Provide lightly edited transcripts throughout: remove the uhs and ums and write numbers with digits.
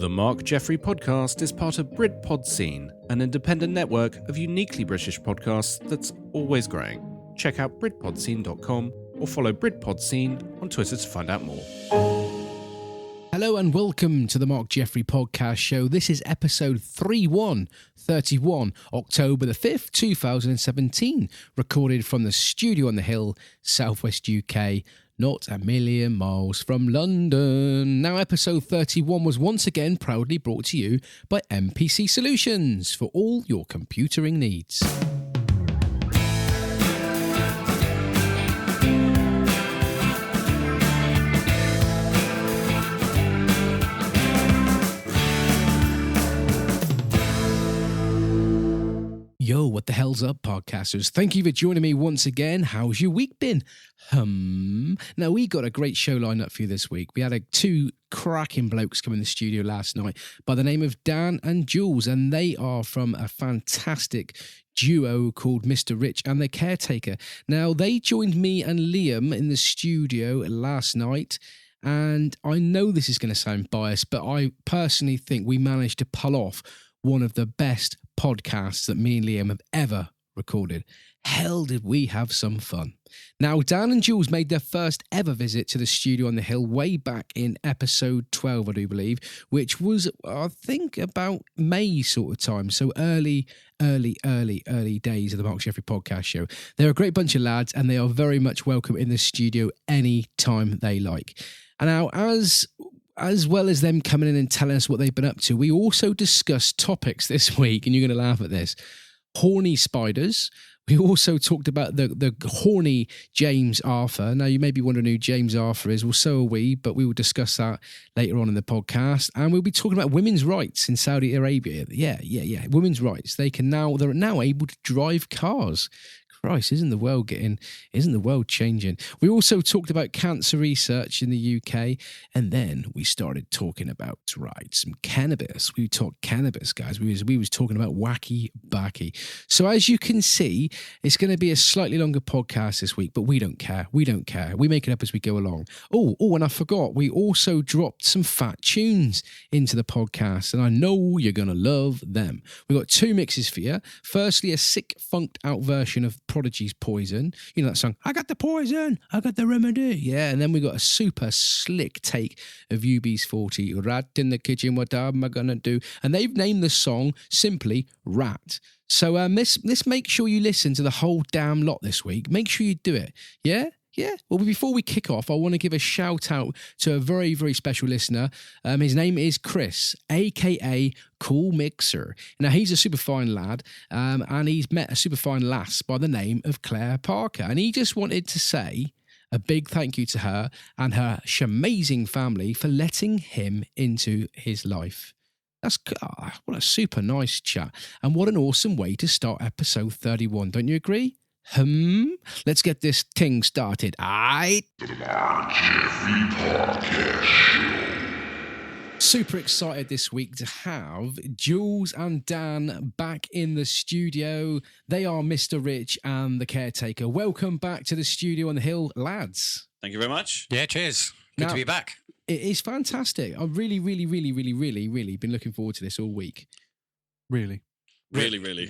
The Mark Jeffrey podcast is part of Brit Scene, an independent network of uniquely British podcasts that's always growing. Check out BritPodScene.com or follow Brit Scene on Twitter to find out more. Hello and welcome to the Mark Jeffrey podcast show. This is episode 31, October the 5th, 2017, recorded from the studio on the hill, southwest UK, not a million miles from London. Now, episode 31 was once again proudly brought to you by MPC Solutions for all your computering needs. Yo, what the hell's up, podcasters? Thank you for joining me once again. How's your week been? Now, we got a great show lined up for you this week. We had two cracking blokes come in the studio last night by the name of Dan and Joolz, and they are from a fantastic duo called Mr. Rich and The Caretaker. Now, they joined me and Liam in the studio last night, and I know this is going to sound biased, but I personally think we managed to pull off one of the best podcasts that me and Liam have ever recorded. Hell, did we have some fun. Now, Dan and Joolz made their first ever visit to the studio on the hill way back in episode 12, I do believe, which was, I think, about May sort of time. So early days of the Mark Jeffrey podcast show. They're a great bunch of lads, and they are very much welcome in the studio any time they like. And now, as well as them coming in and telling us what they've been up to, we also discussed topics this week, and you're going to laugh at this. Horny spiders. We also talked about the horny James Arthur. Now, you may be wondering who James Arthur is. Well, so are we, but we will discuss that later on in the podcast. And we'll be talking about women's rights in Saudi Arabia. Yeah. Women's rights. They're now able to drive cars. Christ, isn't the world changing? We also talked about cancer research in the UK, and then we started talking about, some cannabis. We talked cannabis, guys. We was talking about wacky backy. So as you can see, it's going to be a slightly longer podcast this week, but we don't care. We make it up as we go along. Oh, and I forgot, we also dropped some fat tunes into the podcast, and I know you're going to love them. We've got two mixes for you. Firstly, a sick, funked out version of Prodigy's Poison. You know that song, I got the poison, I got the remedy. Yeah, and then we got a super slick take of UB's 40, Rat in the kitchen, what am I gonna do? And they've named the song simply Rat. So let's make sure you listen to the whole damn lot this week. Make sure you do it. Yeah? Well, before we kick off, I want to give a shout out to a very, very special listener. His name is Chris, a.k.a. Cool Mixer. Now, he's a super fine lad, and he's met a super fine lass by the name of Claire Parker. And he just wanted to say a big thank you to her and her amazing family for letting him into his life. What a super nice chat. And what an awesome way to start episode 31. Don't you agree? Let's get this Ting started. The Mark Jeffrey Podcast Show. Super excited this week to have Joolz and Dan back in the studio. They are Mr. Rich and The Caretaker. Welcome back to the studio on the hill, lads. Thank you very much. Yeah, cheers. Good to be back. It is fantastic. I've really been looking forward to this all week. Really. And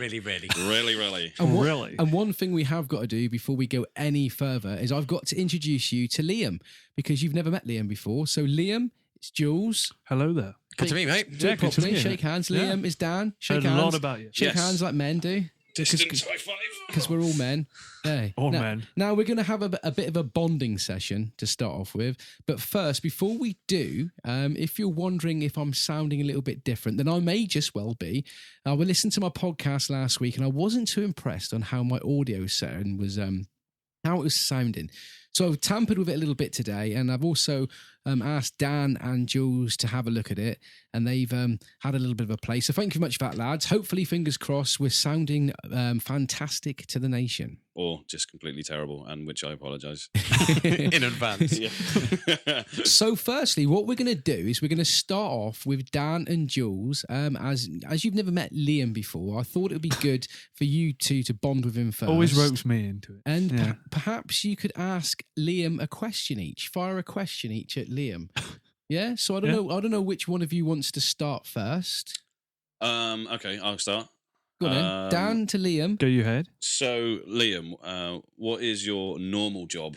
one thing we have got to do before we go any further is I've got to introduce you to Liam, because you've never met Liam before. So Liam, it's Joolz. Hello there. Good to meet you, mate. Yeah, good to meet you. Shake hands. Liam is Dan. Shake hands. Heard a lot about you. Shake hands like men do. Distant high five. Because we're all men. Hey. Men. Now we're going to have a bit of a bonding session to start off with. But first, before we do, if you're wondering if I'm sounding a little bit different, then I may just well be. I listened to my podcast last week, and I wasn't too impressed on how my audio sound was, how it was sounding. So I've tampered with it a little bit today, and I've also asked Dan and Joolz to have a look at it, and they've had a little bit of a play. So thank you very much for that, lads. Hopefully, fingers crossed, we're sounding fantastic to the nation. Or just completely terrible, and which I apologise. In advance. So firstly, what we're going to do is we're going to start off with Dan and Joolz. As you've never met Liam before, I thought it would be good for you two to bond with him first. Always ropes me into it. And perhaps you could ask Liam a question each. Fire a question each at Liam. Yeah. So I don't know which one of you wants to start first. Okay, I'll start. Go on then. Dan to Liam. Go you ahead. So, Liam, what is your normal job?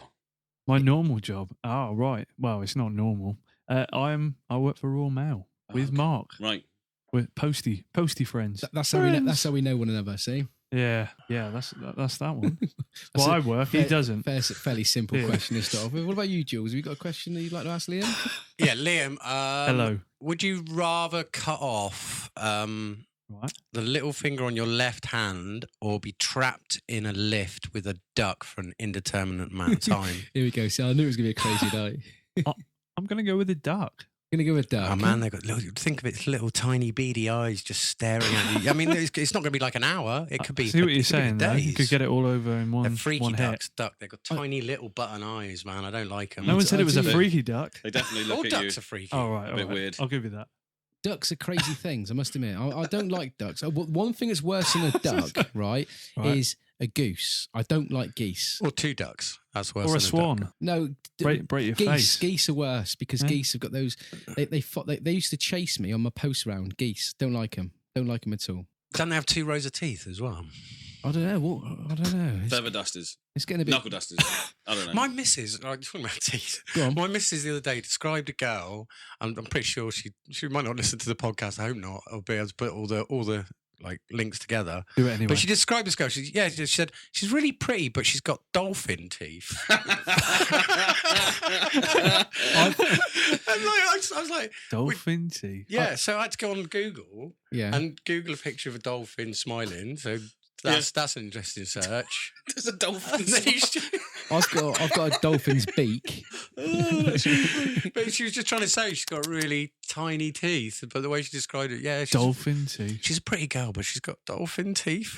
My normal job. Oh, right. Well, it's not normal. I work for Royal Mail with Mark. Right. With posty friends. That's how we know one another. See. Yeah. That's that one. Well, I work. He doesn't. Fairly simple question to start off with. What about you, Joolz? Have you got a question that you'd like to ask Liam? Yeah, Liam. Hello. Would you rather cut off the little finger on your left hand or be trapped in a lift with a duck for an indeterminate amount of time? Here we go. See, I knew it was going to be a crazy night. I'm going to go with a duck. Going to go with duck. Oh man, think of its little tiny beady eyes just staring at you. I mean, it's not going to be like an hour. It could be. See what you're saying, though. You could get it all over in one. They're freaky one ducks. They've got tiny little button eyes, man. I don't like them. No one said it was a freaky duck. They definitely look All at ducks you. are freaky. Oh, right. A bit weird. I'll give you that. Ducks are crazy things, I must admit. I don't like ducks. One thing that's worse than a duck, right, is a goose. I don't like geese. Or two ducks. That's worse. Or than a swan. duck. No, Break your face. Geese are worse because geese have got those. They used to chase me on my post round. Geese, don't like them. Don't like them at all. Don't they have two rows of teeth as well? I don't know. I don't know. Feather dusters. It's getting a bit. Knuckle dusters. I don't know. My missus, like talking about teeth. Go on. My missus the other day described a girl. I'm pretty sure she might not listen to the podcast. I hope not. I'll be able to put all the like links together. Do it anyway. But she described this girl. She said she's really pretty, but she's got dolphin teeth. I was like, dolphin teeth. Yeah, so I had to go on Google and Google a picture of a dolphin smiling. So that's an interesting search. There's a dolphin. I've got a dolphin's beak. But she was just trying to say she's got really tiny teeth. But the way she described it, she's dolphin teeth. She's a pretty girl, but she's got dolphin teeth.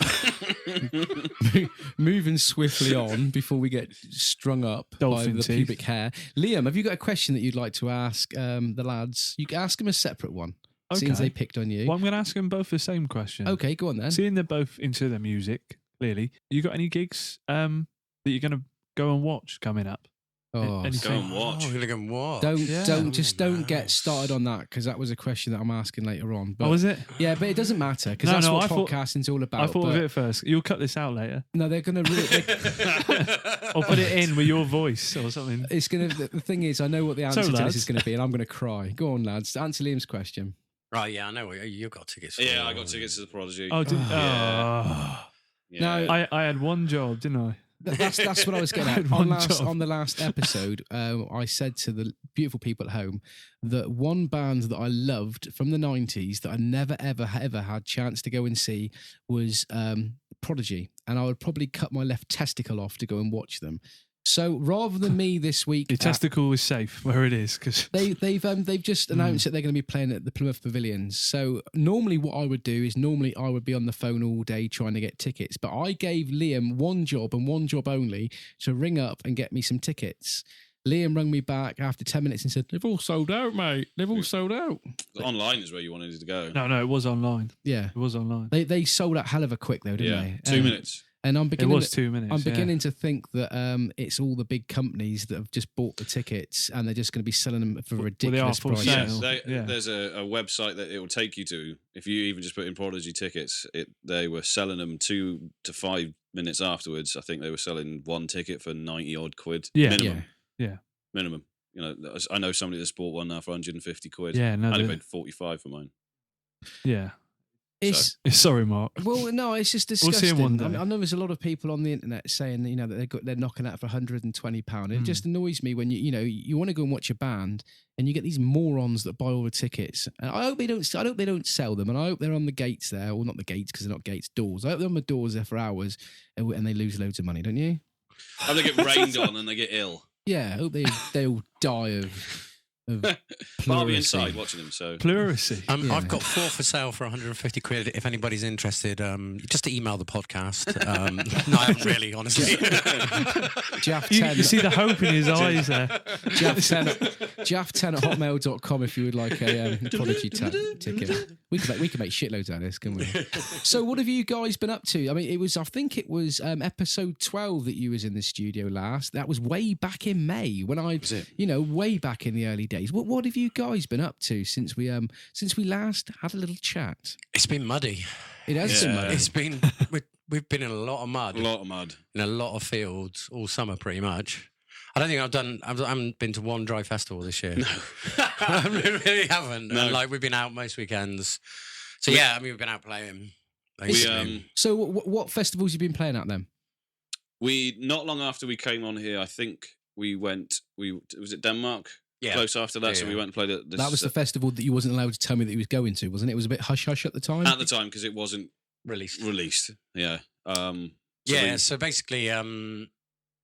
Moving swiftly on before we get strung up Dolphin by the teeth. pubic hair. Liam, have you got a question that you'd like to ask the lads? You can ask them a separate one. Okay. Since they picked on you. Well, I'm going to ask them both the same question. Okay, go on then. Seeing they're both into the music, clearly, you got any gigs that you're going to go and watch coming up? Go and watch. Oh, we're gonna go and watch. Don't get started on that because that was a question that I'm asking later on. But, is it? Yeah, but it doesn't matter because that's what podcasting's all about. I thought of it first. You'll cut this out later. No, they're gonna or put it in with your voice or something. It's gonna. The thing is, I know what the answer to this is going to be, and I'm going to cry. Go on, lads. Answer Liam's question. Right, yeah, I know. You got tickets. Yeah, I got tickets to the Prodigy. Oh, did Yeah. No, I had one job, didn't I? That's what I was getting at. On the last episode, I said to the beautiful people at home that one band that I loved from the 90s that I never, ever had chance to go and see was Prodigy. And I would probably cut my left testicle off to go and watch them. So rather than me this week, your testicle is safe where it is because they've just announced that they're going to be playing at the Plymouth Pavilions. So normally what I would do is I would be on the phone all day trying to get tickets, but I gave Liam one job and one job only to ring up and get me some tickets. Liam rang me back after 10 minutes and said, "They've all sold out, mate. They've all sold out." Online is where you wanted to go. No, it was online. Yeah, it was online. They sold out hell of a quick though, didn't they? 2 minutes. And I'm beginning. It was 2 minutes. I'm beginning to think that it's all the big companies that have just bought the tickets and they're just going to be selling them for ridiculous prices. Yes, there's a website that it will take you to. If you even just put in Prodigy tickets, they were selling them 2 to 5 minutes afterwards. I think they were selling one ticket for 90 odd quid. Minimum. Yeah. Minimum. You know, I know somebody that's bought one now for 150 quid. Yeah, no, I only paid 45 for mine. Yeah. Sorry, Mark. Well, no, it's just disgusting. We'll see him one day. I know there's a lot of people on the internet saying that they're knocking out for £120. It just annoys me when you want to go and watch a band and you get these morons that buy all the tickets. And I hope they don't sell them, and I hope they're on the gates there. Well, not the gates because they're not gates, doors. I hope they're on the doors there for hours and they lose loads of money, don't you? I hope they get rained on and they get ill. Yeah, I hope they all die of I'll be inside watching them. So pleurisy. I've got 4 for sale for 150 quid. If anybody's interested, just email the podcast. No, I haven't really, honestly. Jaff10. You see the hope in his eyes there. Jaff10 at hotmail.com if you would like a Prodigy ticket. We can make shitloads out of this, can we? So what have you guys been up to? I mean, I think it was episode 12 that you was in the studio last. That was way back in May when way back in the early days. days. What have you guys been up to since we last had a little chat? It's been muddy. It has been muddy. It's been we've been in a lot of mud. A lot of mud. In a lot of fields all summer, pretty much. I don't think I haven't been to one dry festival this year. No. I really haven't. No. And, like, we've been out most weekends. So we've been out playing. So what festivals have you been playing at then? We not long after we came on here, I think was it Denmark? Yeah. Close after that, so we went and played at this. That was the festival that you wasn't allowed to tell me that you was going to, wasn't it? It was a bit hush-hush at the time? At the time, because it wasn't released. Yeah. So basically,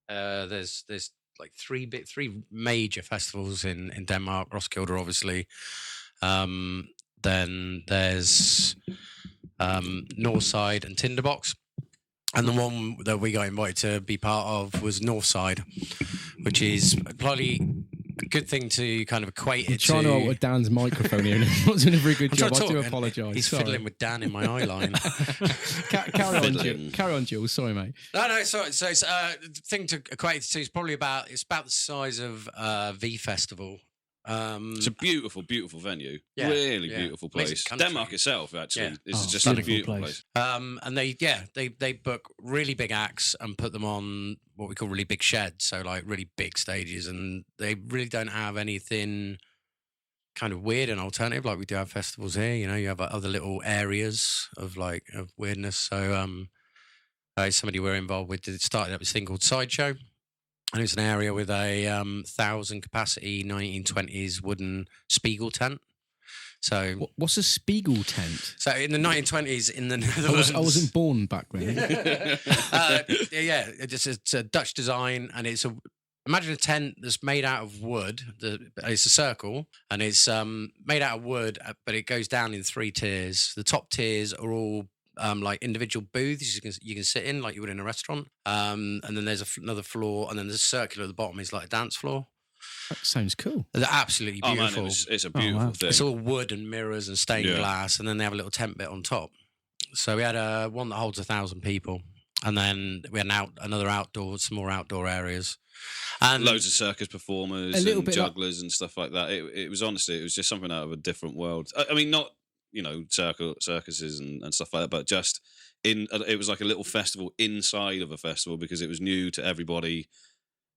there's like three major festivals in Denmark, Roskilde, obviously. Then there's Northside and Tinderbox. And the one that we got invited to be part of was Northside, which is probably a good thing to kind of equate it to. I'm trying to alter Dan's microphone here, and he's not doing a very good job. I do apologise. He's fiddling with Dan in my eye line. Carry on, Jules. Sorry, mate. No. So it's the thing to equate it to is probably about the size of V Festival. It's a beautiful, beautiful venue. Yeah, really beautiful place. Denmark itself, actually, is just a beautiful place. And they book really big acts and put them on what we call really big sheds, so like really big stages, and they really don't have anything kind of weird and alternative like we do have festivals here. You know, you have other little areas of weirdness. So somebody we're involved with started up this thing called Sideshow. And it's an area with a 1,000 capacity 1920s wooden Spiegel tent. So what's a Spiegel tent? So in the 1920s in the Netherlands, I wasn't born back then. It's a Dutch design, and imagine a tent that's made out of wood. It's a circle, and it's made out of wood, but it goes down in 3 tiers. The top tiers are all like individual booths you can sit in like you would in a restaurant, and then there's another floor, and then there's a circular at the bottom is like a dance floor. That sounds cool. They're absolutely beautiful. Oh man, it's a beautiful thing. It's all wood and mirrors and stained glass, and then they have a little tent bit on top. So we had one that holds 1,000 people, and then we had some more outdoor areas. And loads of circus performers and jugglers and stuff like that. It was just something out of a different world. I mean, not circuses and stuff like that, but just it was like a little festival inside of a festival because it was new to everybody.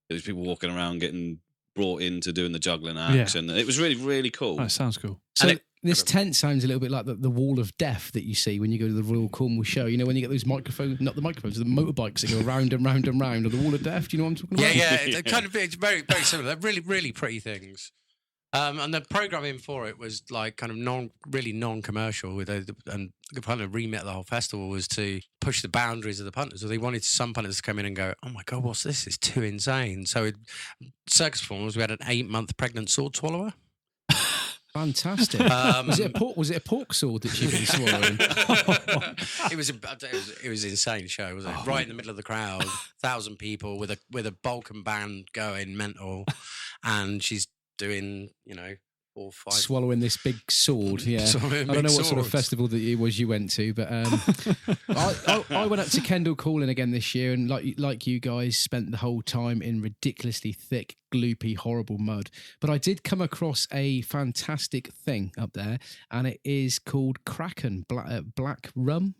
There was people walking around getting brought into doing the juggling acts, and it was really, really cool. That sounds cool. So this tent sounds a little bit like the wall of death that you see when you go to the Royal Cornwall show. You know, when you get those microphones, not the microphones, the motorbikes that go round and round and round, or the wall of death. Do you know what I'm talking about? Yeah. It's very, very similar. They're really, really pretty things. And the programming for it was like kind of non-commercial. And the kind of remit of the whole festival was to push the boundaries of the punters. So they wanted some punters to come in and go, "Oh my God, what's this? It's too insane." So circus performers, we had an 8-month pregnant sword swallower. Fantastic. Was it a pork sword that she'd been swallowing? It was an insane show, wasn't it? Right in the middle of the crowd, 1,000 people with a Balkan band going mental, and she's doing, 4 or 5. Swallowing this big sword, yeah. I don't know what sort of festival that it was you went to, but I went up to Kendal Calling again this year, and like you guys, spent the whole time in ridiculously thick, gloopy, horrible mud. But I did come across a fantastic thing up there, and it is called Crackin, black rum.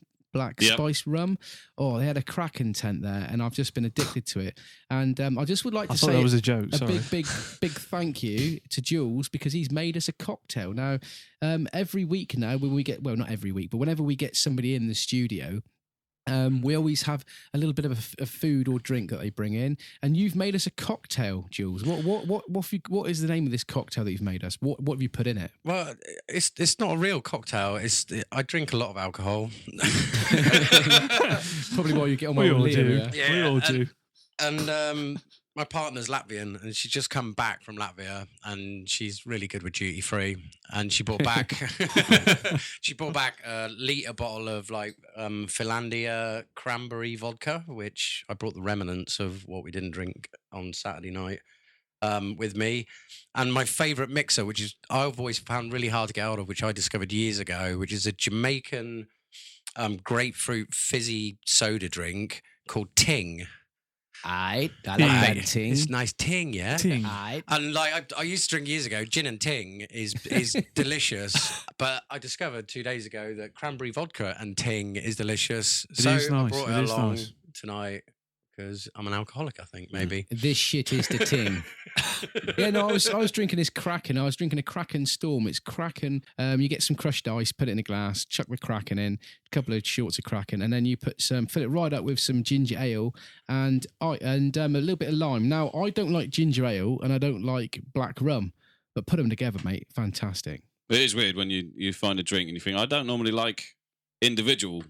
Spice rum. Oh, they had a Crackin tent there, and I've just been addicted to it. And I just would like to say that was a joke. Big thank you to Joolz, because he's made us a cocktail. Now, every week now, when we get, well, not every week, but whenever we get somebody in the studio, we always have a little bit of a food or drink that they bring in, and you've made us a cocktail, Joolz. What is the name of this cocktail that you've made us? What have you put in it? Well, it's not a real cocktail. I drink a lot of alcohol. Probably why you get on my Liam. Yeah, we all do. And my partner's Latvian, and she's just come back from Latvia, and she's really good with duty free. And she brought back a litre bottle of Finlandia cranberry vodka, which I brought the remnants of what we didn't drink on Saturday night with me. And my favourite mixer, which is I've always found really hard to get out of, which I discovered years ago, which is a Jamaican grapefruit fizzy soda drink called Ting. I like Ting. that Ting. It's nice Ting, yeah. Ting. And like I used to drink years ago, gin and Ting is delicious. But I discovered 2 days ago that cranberry vodka and Ting is delicious. It is I nice. brought It it is along nice. tonight because I'm an alcoholic, I think, maybe. This shit is the Ting. Yeah, no, I was drinking this Crackin. I was drinking a Crackin Storm. It's Crackin. You get some crushed ice, put it in a glass, chuck the Crackin in, a couple of shorts of Crackin, and then you put fill it right up with some ginger ale and a little bit of lime. Now, I don't like ginger ale and I don't like black rum, but put them together, mate, fantastic. It is weird when you find a drink and you think, I don't normally like individual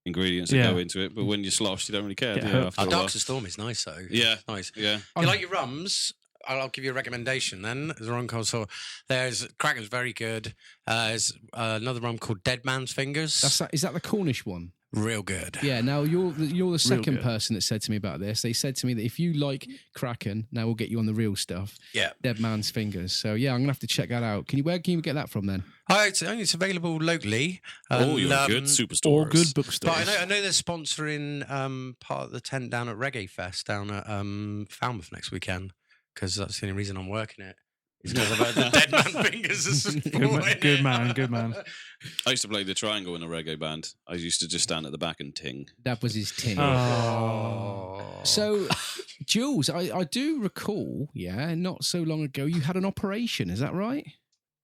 ingredients that go into it, but when you're sloshed, you don't really care. Do you, after a while? Dark Storm is nice, though. Yeah. It's nice. Yeah. If you like your rums, I'll give you a recommendation then. There's a rum called there's Crackin's very good. There's another rum called Dead Man's Fingers. Is that the Cornish one? Real good. Yeah, now you're the second good. person that said to me about this. They said to me that if you like Crackin, now we'll get you on the real stuff. Yeah. Dead Man's Fingers. So yeah, I'm gonna have to check that out. Where can you get that from then? It's available locally. All your good superstores. All good bookstores. But I know they're sponsoring part of the tent down at Reggae Fest down at Falmouth next weekend, because that's the only reason I'm working it. It's because about the Dead Man Fingers. Good man. I used to play the triangle in a reggae band. I used to just stand at the back and ting. That was his Ting. Oh. So, Joolz, I do recall, not so long ago, you had an operation. Is that right?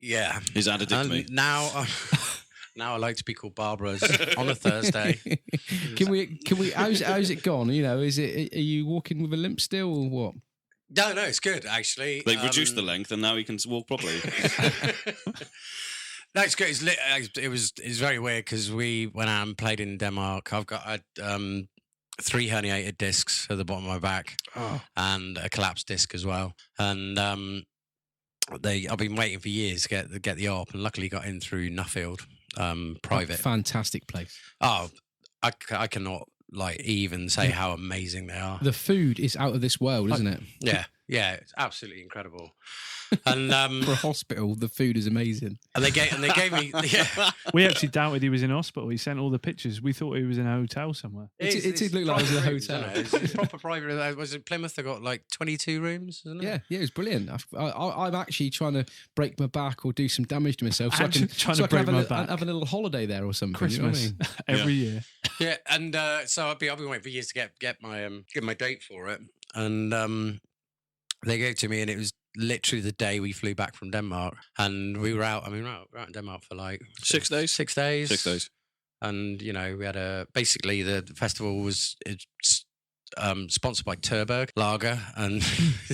Yeah. He's addict me. Now I like to be called Barbara's on a Thursday. Can we? How's it gone? You know, are you walking with a limp still or what? No, it's good actually. They've reduced the length, and now he can walk properly. No, it's good. It was very weird because we went out and played in Denmark. I've got 3 herniated discs at the bottom of my back and a collapsed disc as well. And I've been waiting for years to get the op, and luckily got in through Nuffield, private. Fantastic place. Oh, I cannot even say how amazing they are. The food is out of this world, isn't it? Yeah, it's absolutely incredible. And for a hospital, the food is amazing. And they gave me. Yeah. We actually doubted he was in hospital. He sent all the pictures. We thought he was in a hotel somewhere. It did look like it was in a hotel. It's proper private. Was it Plymouth? They got like 22 rooms, isn't it? Yeah, it was brilliant. I'm actually trying to break my back or do some damage to myself, so I can have a little holiday there or something. Christmas, you know what I mean? every year. Yeah, and so I've been waiting for years to get my date for it, and they gave it to me, and it was literally the day we flew back from Denmark, and we were out. I mean, we were out in Denmark for like 6 days. 6 days. 6 days. And we had basically the festival was sponsored by Turberg Lager, and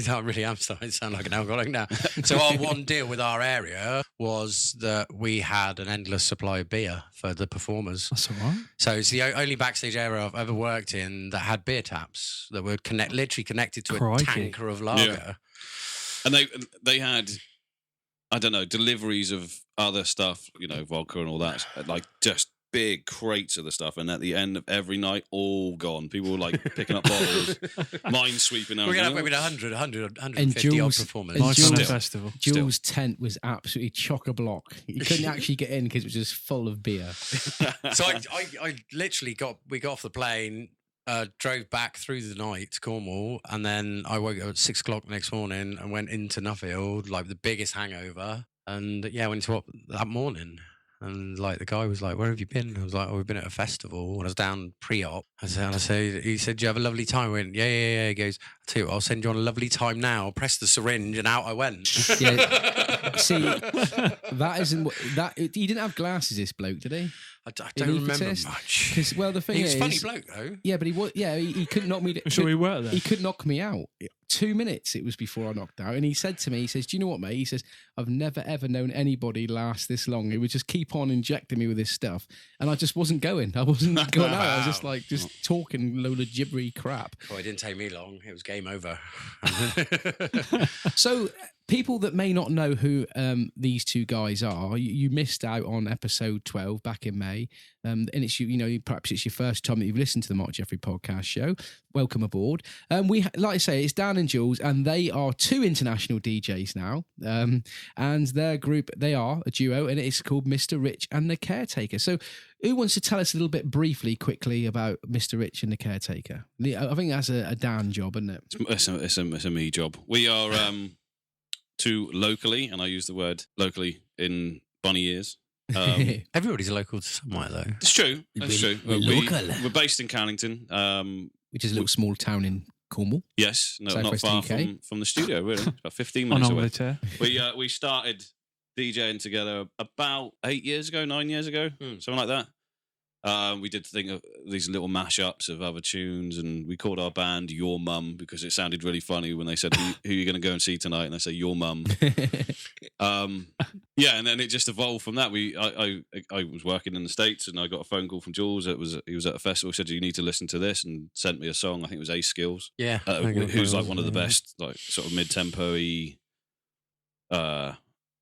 I really am starting to sound like an alcoholic now. So our one deal with our area was that we had an endless supply of beer for the performers. That's all right. So it's the only backstage area I've ever worked in that had beer taps that were literally connected to a tanker of lager. Yeah. And they had, I don't know, deliveries of other stuff, vodka and all that, like just big crates of the stuff, and at the end of every night, all gone. People were like picking up bottles, mine sweeping out. We're going to have maybe 150 odd performers. Nice on a festival. Joolz' tent was absolutely chock-a-block. You couldn't actually get in because it was just full of beer. So I literally we got off the plane, drove back through the night to Cornwall, and then I woke up at 6 o'clock the next morning and went into Nuffield, like the biggest hangover. And I went to op that morning. And like the guy was like, "Where have you been?" I was like, "Oh, we've been at a festival." And I was down pre-op. He said, "Do you have a lovely time?" I went, yeah. He goes, "I'll tell you what, I'll send you on a lovely time now." Press the syringe and out I went. Yeah. See, that isn't that. He didn't have glasses. This bloke, did he? I don't remember much. Because the thing is, he was a funny bloke though. Yeah, but he couldn't knock me. So he worked there. He could knock me out. 2 minutes it was before I knocked out, and he said to me, he says, "Do you know what, mate?" He says, "I've never ever known anybody last this long. He would just keep on injecting me with this stuff, and I just wasn't going. I wasn't going out. I was just like talking a load of gibbery crap." Oh, it didn't take me long. It was game over. So people that may not know who these two guys are, you missed out on episode 12 back in May. And it's perhaps it's your first time that you've listened to the Mark Jeffrey podcast show. Welcome aboard. Like I say, it's Dan and Joolz, and they are two international DJs now. And their group, they are a duo, and it's called Mr. Rich and The Caretaker. So who wants to tell us a little bit quickly about Mr. Rich and The Caretaker? I think that's a Dan job, isn't it? It's a me job. We are two locally, and I use the word locally in bunny ears. Everybody's local to somewhere, though. It's true. That's true. We're based in Cannington, which is a little small town in Cornwall. Yes, not Southwest far UK. from the studio. Really, it's about 15 minutes away. Chair. We started DJing together about 9 years ago, something like that. We did think of these little mashups of other tunes, and we called our band Your Mum because it sounded really funny when they said, who are you going to go and see tonight? And I say, Your Mum. And then it just evolved from that. I was working in the States, and I got a phone call from Joolz. He was at a festival, said, you need to listen to this, and sent me a song. I think it was Ace Skills. Yeah. Who's like one of the best, like sort of mid-tempo-y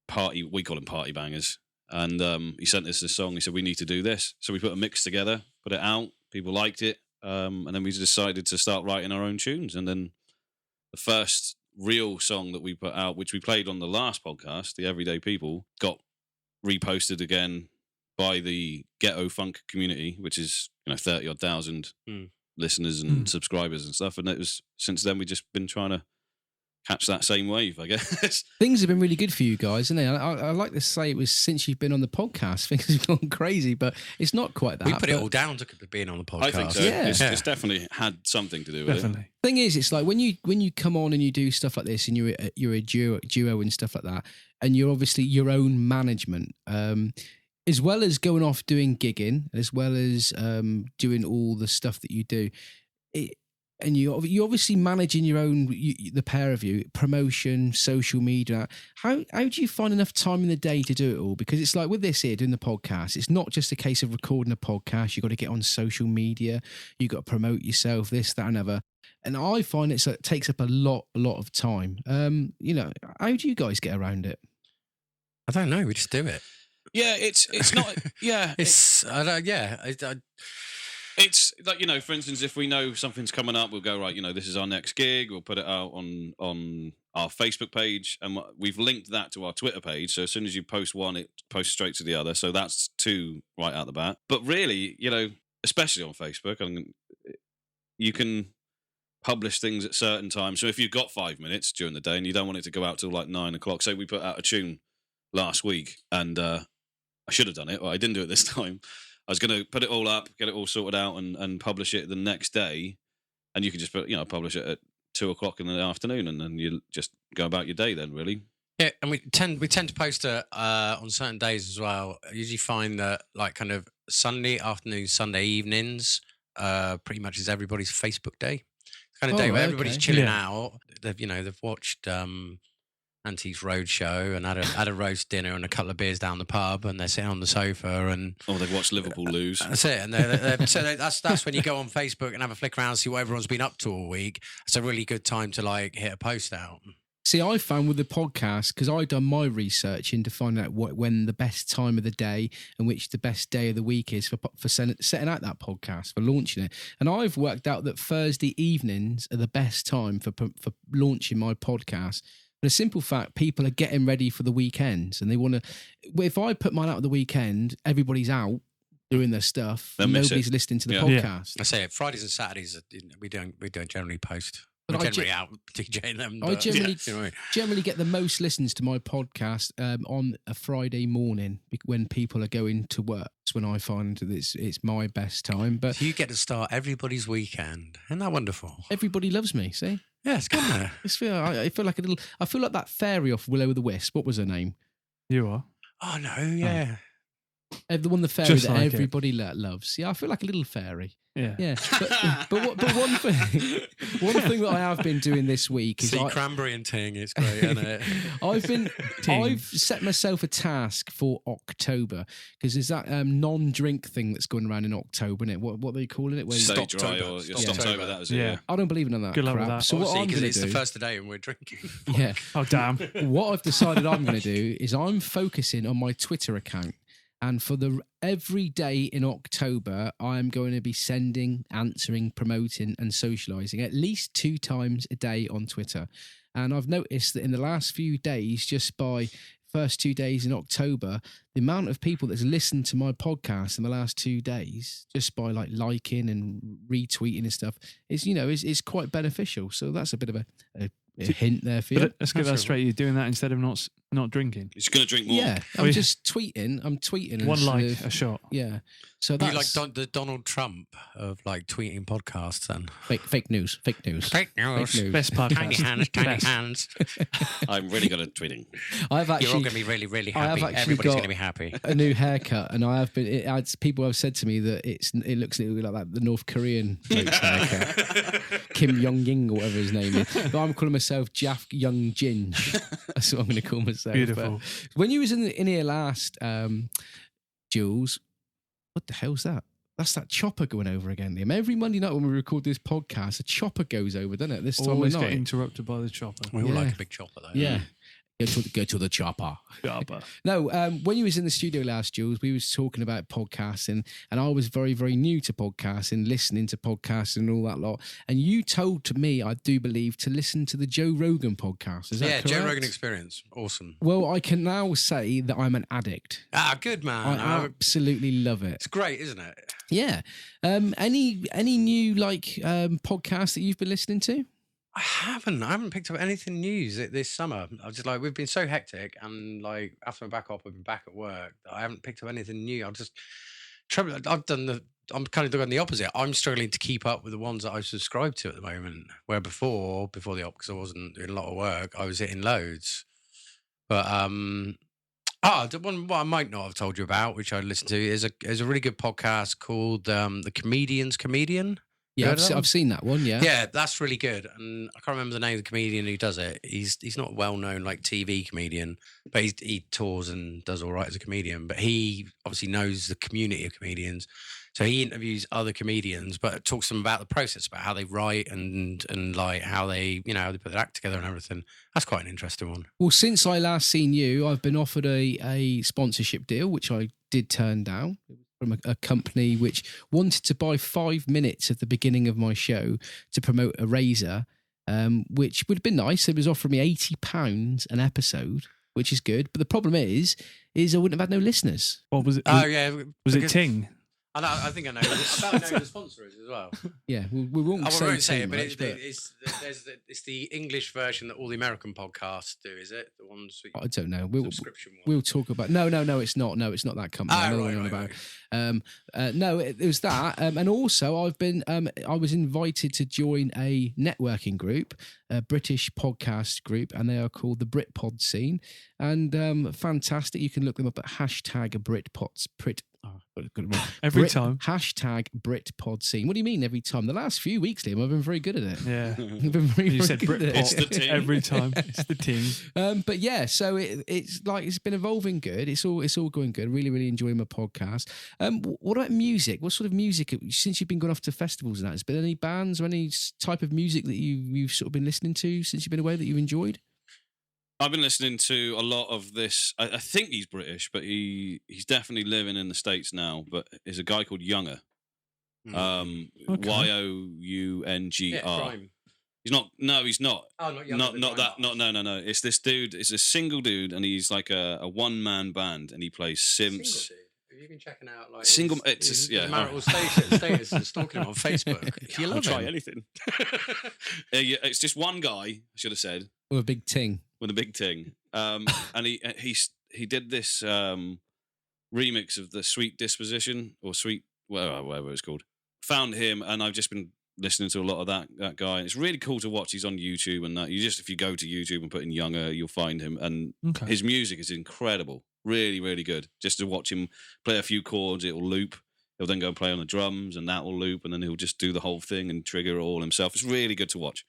party, we call them party bangers. And he sent us this song. He said, we need to do this. So we put a mix together, put it out. People liked it. And then we decided to start writing our own tunes. And then the first real song that we put out, which we played on the last podcast, The Everyday People, got reposted again by the Ghetto Funk community, which is 30-odd thousand listeners and subscribers and stuff. And it was since then we've just been trying to catch that same wave, I guess. Things have been really good for you guys, haven't they? I like to say it was since you've been on the podcast, things have gone crazy, but it's not quite that. We put it all down to being on the podcast. I think so. Yeah. It's definitely had something to do with it. Thing is, it's like when you come on and you do stuff like this, and you're a duo and stuff like that, and you're obviously your own management, as well as going off doing gigging, as well as doing all the stuff that you do. And you're obviously managing your own, the pair of you, promotion, social media. How do you find enough time in the day to do it all? Because it's like with this here, doing the podcast, it's not just a case of recording a podcast. You've got to get on social media. You've got to promote yourself, this, that, and other. And I find it takes up a lot of time. How do you guys get around it? I don't know. We just do it. Yeah, it's not. Yeah, it's It's like, for instance, if we know something's coming up, we'll go, right, this is our next gig. We'll put it out on our Facebook page, and we've linked that to our Twitter page. So as soon as you post one, it posts straight to the other. So that's two right out the bat. But really, especially on Facebook, you can publish things at certain times. So if you've got 5 minutes during the day and you don't want it to go out till like 9 o'clock, say we put out a tune last week, and I should have done it, but I didn't do it this time. I was going to put it all up, get it all sorted out, and publish it the next day. And you can just publish it at 2 o'clock in the afternoon, and then you just go about your day then, really. Yeah, and we tend to post it on certain days as well. I usually find that like kind of Sunday afternoons, Sunday evenings, pretty much is everybody's Facebook day. It's kind of day where everybody's chilling out. They've watched Antiques Roadshow and had a roast dinner and a couple of beers down the pub, and they're sitting on the sofa and they've watched Liverpool lose. That's it. And that's when you go on Facebook and have a flick around and see what everyone's been up to all week. It's a really good time to like hit a post out. See, I found with the podcast, because I've done my research into finding out when the best time of the day and which the best day of the week is for setting out that podcast, for launching it. And I've worked out that Thursday evenings are the best time for launching my podcast. For the simple fact, people are getting ready for the weekends, and they want to. If I put mine out at the weekend, everybody's out doing their stuff. Nobody's listening to the podcast. I say it. Fridays and Saturdays, we don't generally post. We're generally out DJing them. I generally get the most listens to my podcast on a Friday morning when people are going to work. It's when I find that it's my best time. But so you get to start everybody's weekend. Isn't that wonderful? Everybody loves me. See. Yeah, it's good. I feel like I feel like that fairy off Will-O-the-Wisp. What was her name? You are. Oh no, yeah. The fairy Just that like it. everybody loves. Yeah, I feel like a little fairy. Yeah. Yeah, but one thing that I have been doing this week is cranberry and ting. It's great, isn't it? I've set myself a task for October because there's that non-drink thing that's going around in October, isn't it? What are they calling it? Where Stay dry or Stoptober, that was it. Yeah. I don't believe in that Good luck with crap. that. So what I'm going to do? It's the first day and we're drinking. Yeah. Oh damn. What I've decided I'm going to do is I'm focusing on my Twitter account. And for every day in October, I'm going to be sending, answering, promoting, and socialising at least 2 times a day on Twitter. And I've noticed that in the last few days, just by first 2 days in October, the amount of people that's listened to my podcast in the last 2 days, just by liking and retweeting and stuff, is quite beneficial. So that's a bit of a hint there for you. But let's get that straight. You're doing that instead of not drinking. You're just going to drink more. Yeah, I'm just tweeting. I'm tweeting. One a shot. Yeah. So You that's like the Donald Trump of tweeting podcasts then? fake news. Fake news. Best podcast. Tiny hands. I'm really good at tweeting. I've actually, You're all going to be really, really I have happy. actually Everybody's got going to be happy. a new haircut, and I have been. People have said to me that it looks a little bit like the North Korean bloke's haircut, Kim Jong Ying or whatever his name is. But I'm calling myself Jaff Young Ginge. That's what I'm going to call myself. Beautiful. But when you was in here last, Joolz, what the hell's that? That's that chopper going over again, Liam. Every Monday night when we record this podcast, a chopper goes over, doesn't it? This time Always of night. get interrupted by the chopper. We all like a big chopper though. Yeah. Go to the chopper. No, when you was in the studio last, Joolz, we was talking about podcasting, and I was very, very new to podcasting, listening to podcasts and all that lot. And you told me, I do believe, to listen to the Joe Rogan podcast. Is that correct? Joe Rogan Experience. Awesome. Well, I can now say that I'm an addict. Good man. I absolutely love it. It's great, isn't it? Yeah. Any new podcasts that you've been listening to? I haven't picked up anything news this summer. I was just we've been so hectic, and after my back up, I've been back at work. I haven't picked up anything new. I'm kind of doing the opposite. I'm struggling to keep up with the ones that I've subscribed to at the moment. Where before the op, because I wasn't doing a lot of work, I was hitting loads. But the one what I might not have told you about, which I listened to, is a really good podcast called The Comedian's Comedian. Yeah, I've seen that one. Yeah, yeah, that's really good. And I can't remember the name of the comedian who does it. He's not a well-known TV comedian, but he tours and does all right as a comedian. But he obviously knows the community of comedians, so he interviews other comedians, but talks to them about the process, about how they write and how they how they put their act together and everything. That's quite an interesting one. Well, since I last seen you, I've been offered a sponsorship deal, which I did turn down, from a company which wanted to buy 5 minutes at the beginning of my show to promote a razor, which would have been nice. It was offering me £80 an episode, which is good. But the problem is I wouldn't have had no listeners. What was it? Was it Ting? I think I know. I know who the sponsor is as well. Yeah, we won't I won't say too it, but much, it's the English version that all the American podcasts do, is it? The ones I don't know. Subscription one. We'll talk about. No, it's not. No, it's not that company. I know what you're on about. No, it was that, and also I've been. I was invited to join a networking group, a British podcast group, and they are called the Brit Pod Scene, and fantastic. You can look them up at #BritPods. Every time. #BritPod Scene. What do you mean every time? The last few weeks, Liam, I've been very good at it. Yeah. I've been very, you very said good Brit at it. It's the Ting. Every time. It's the Ting. But yeah, so it's been evolving good. It's all going good. Really, really enjoying my podcast. What about music? What sort of music, since you've been going off to festivals and that, has been any bands or any type of music that you've sort of been listening to since you've been away that you've enjoyed? I've been listening to a lot of this. I think he's British, but he's definitely living in the States now. But there's a guy called Younger. Okay. Youngr. Yeah, He's not. No, he's not. Oh, not Younger. Not that. No. It's this dude. It's a single dude, and he's like a one-man band, and he plays synths. Have you been checking out his marital status and stalking him on Facebook? If you love try him. anything. It's just one guy. I should have said With a big ting. with a big ting. And he did this remix of the Sweet Disposition or Sweet whatever it's called. Found him, and I've just been listening to a lot of that guy. It's really cool to watch. He's on YouTube and that. If you go to YouTube and put in Younger, you'll find him, and his music is incredible. Really, really good. Just to watch him play a few chords, it'll loop. He'll then go and play on the drums, and that will loop, and then he'll just do the whole thing and trigger it all himself. It's really good to watch.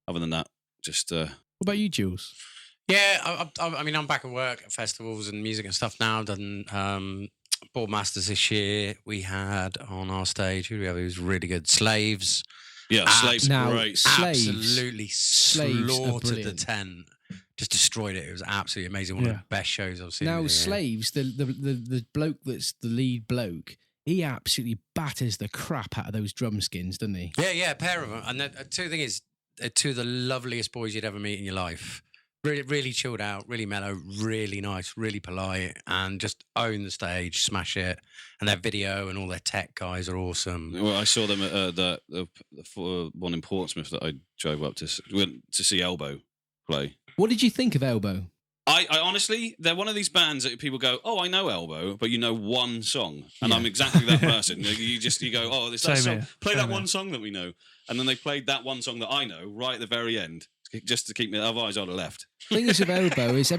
Other than that, just... What about you, Joolz? Yeah, I mean, I'm back at work at festivals and music and stuff now. I've done Board Masters this year. We had on our stage, who do we have? It was really good. Slaves. Yeah, Slaves now, great. Slaves. Absolutely Slaves are slaughtered the brilliant. tent. Just destroyed it. It was absolutely amazing. One of the best shows I've seen. Now, Slaves, the bloke that's the lead bloke, he absolutely batters the crap out of those drum skins, doesn't he? Yeah, a pair of them. And the two thing is, they're two of the loveliest boys you'd ever meet in your life. Really, really chilled out, really mellow, really nice, really polite, and just own the stage, smash it. And their video and all their tech guys are awesome. Well, I saw them at the one in Portsmouth that I drove up to see Elbow play. What did you think of Elbow? I honestly, they're one of these bands that people go, oh, I know Elbow, but you know one song, and I'm exactly that person. You go, oh, this that song. Play that one song that we know, and then they played that one song that I know right at the very end, just to keep me. Otherwise, I'd have left. The thing is with Elbow is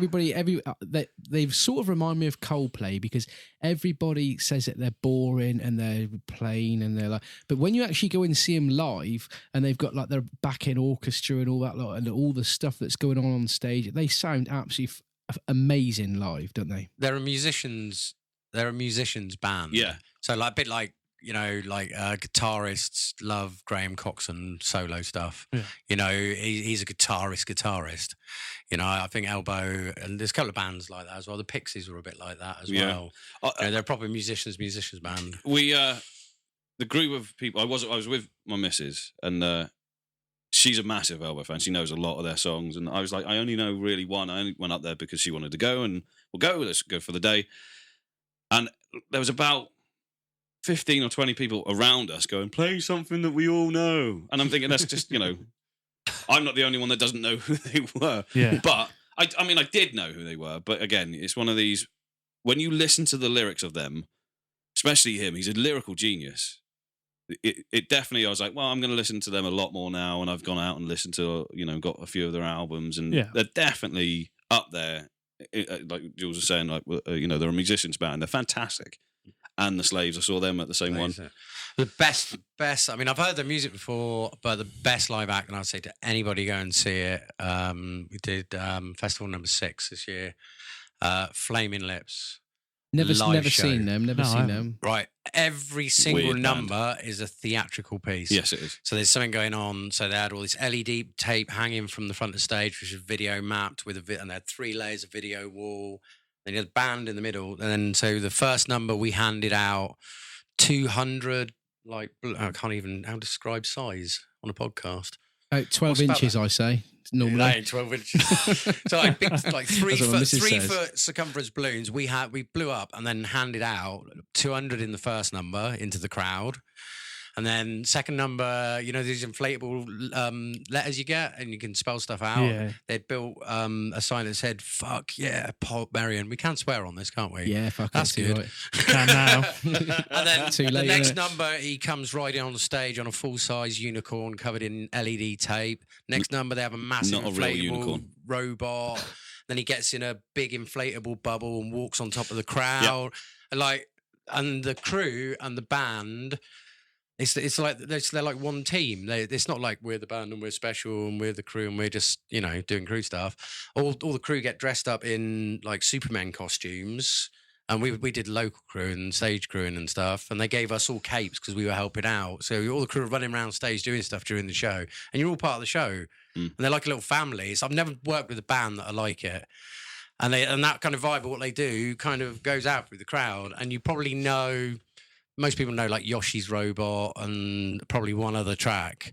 they've sort of remind me of Coldplay because everybody says that they're boring and they're plain and they're like, but when you actually go and see them live and they've got like their back-end orchestra and all that lot and all the stuff that's going on stage, they sound absolutely amazing live, don't they? They're a musicians band. Yeah. So like a bit like, you know, like guitarists love Graham Coxon solo stuff. Yeah. You know, he's a guitarist. You know, I think Elbow, and there's a couple of bands like that as well. The Pixies were a bit like that as well. You know, they're probably musicians band. We, the group of people, I was with my missus, and she's a massive Elbow fan. She knows a lot of their songs, and I was like, I only know really one. I only went up there because she wanted to go, and let's go for the day. And there was about 15 or 20 people around us going, play something that we all know. And I'm thinking, that's just, you know, I'm not the only one that doesn't know who they were. Yeah. But, I mean, I did know who they were. But again, it's one of these, when you listen to the lyrics of them, especially him, he's a lyrical genius. It definitely, I was like, well, I'm going to listen to them a lot more now. And I've gone out and listened to, you know, got a few of their albums. And they're definitely up there. Like Joolz was saying, like, you know, they're a musicians band. They're fantastic. And the Slaves, I saw them at the same one. The best. I mean, I've heard their music before, but the best live act, and I'd say to anybody, go and see it. We did Festival number 6 this year. Flaming Lips. Never seen them. Right. Every single number is a theatrical piece. Yes, it is. So there's something going on. So they had all this LED tape hanging from the front of the stage, which is video mapped with and they had 3 layers of video wall. Then you had a band in the middle. And then, so the first number we handed out 200, like, I can't even, how to describe size on a podcast. 12 inches, I say. Normally. That ain't 12 inches. So like big, like 3 foot circumference balloons we blew up and then handed out 200 in the first number into the crowd. And then second number, you know, these inflatable letters you get and you can spell stuff out. Yeah. They built a sign that said, fuck yeah, Paul Marion. We can swear on this, can't we? Yeah, fuck that's good. Right. Can now. And then the next number, he comes riding on the stage on a full-size unicorn covered in LED tape. Next number, they have a massive inflatable robot. Then he gets in a big inflatable bubble and walks on top of the crowd. Yep. And the crew and the band... It's like they're like one team. It's not like we're the band and we're special and we're the crew and we're just, you know, doing crew stuff. All the crew get dressed up in like Superman costumes, and we did local crew and stage crewing and stuff. And they gave us all capes because we were helping out. So all the crew were running around stage doing stuff during the show, and you're all part of the show. And they're like a little family. So I've never worked with a band that are like it. And that kind of vibe of what they do kind of goes out through the crowd, and you probably know. Most people know like Yoshi's Robot and probably one other track.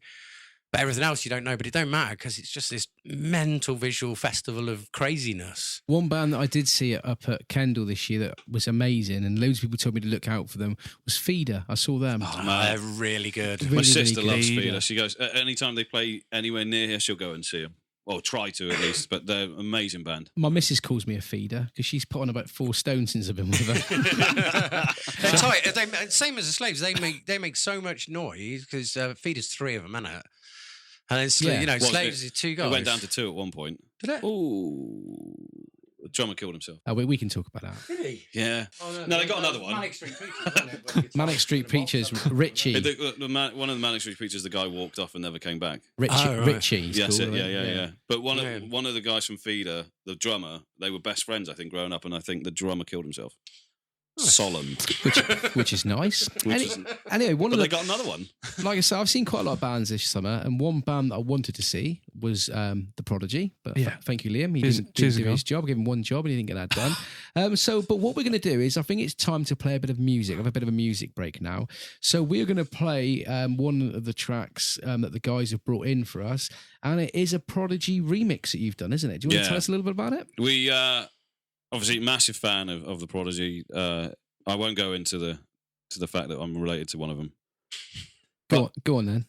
But everything else you don't know, but it don't matter because it's just this mental visual festival of craziness. One band that I did see up at Kendal this year that was amazing and loads of people told me to look out for them was Feeder. I saw them. Oh, they're really good. My sister loves Feeder. She goes, anytime they play anywhere near here, she'll go and see them. Well, try to at least, but they're an amazing band. My missus calls me a feeder because she's put on about 4 stone since I've been with her. They're tight. Same as the Slaves. They make so much noise because Feeder's 3 of them, isn't it? And then, you know, Slaves is 2 guys. It went down to 2 at one point. Did it? Ooh. drummer killed himself. Oh, we can talk about that. Did he? Yeah. Oh, No, they got another one. Manic Street Preachers, wasn't it? Manic Street Preachers, Richie. One of the Manic Street Preachers, the guy walked off and never came back. Richie. Yes, cool, yeah. But one of the guys from Feeder, the drummer, they were best friends, I think, growing up, and I think the drummer killed himself. Solemn. Which is nice. Anyway, they got another one. Like I said, I've seen quite a lot of bands this summer, and one band that I wanted to see was the Prodigy. But thank you, Liam. He didn't do his job. I gave him one job, and he didn't get that done. But what we're going to do is, I think it's time to play a bit of music. I have a bit of a music break now. So we're going to play one of the tracks that the guys have brought in for us, and it is a Prodigy remix that you've done, isn't it? Do you want to tell us a little bit about it? We obviously massive fan of the Prodigy. I won't go into the fact that I'm related to one of them. Go on then.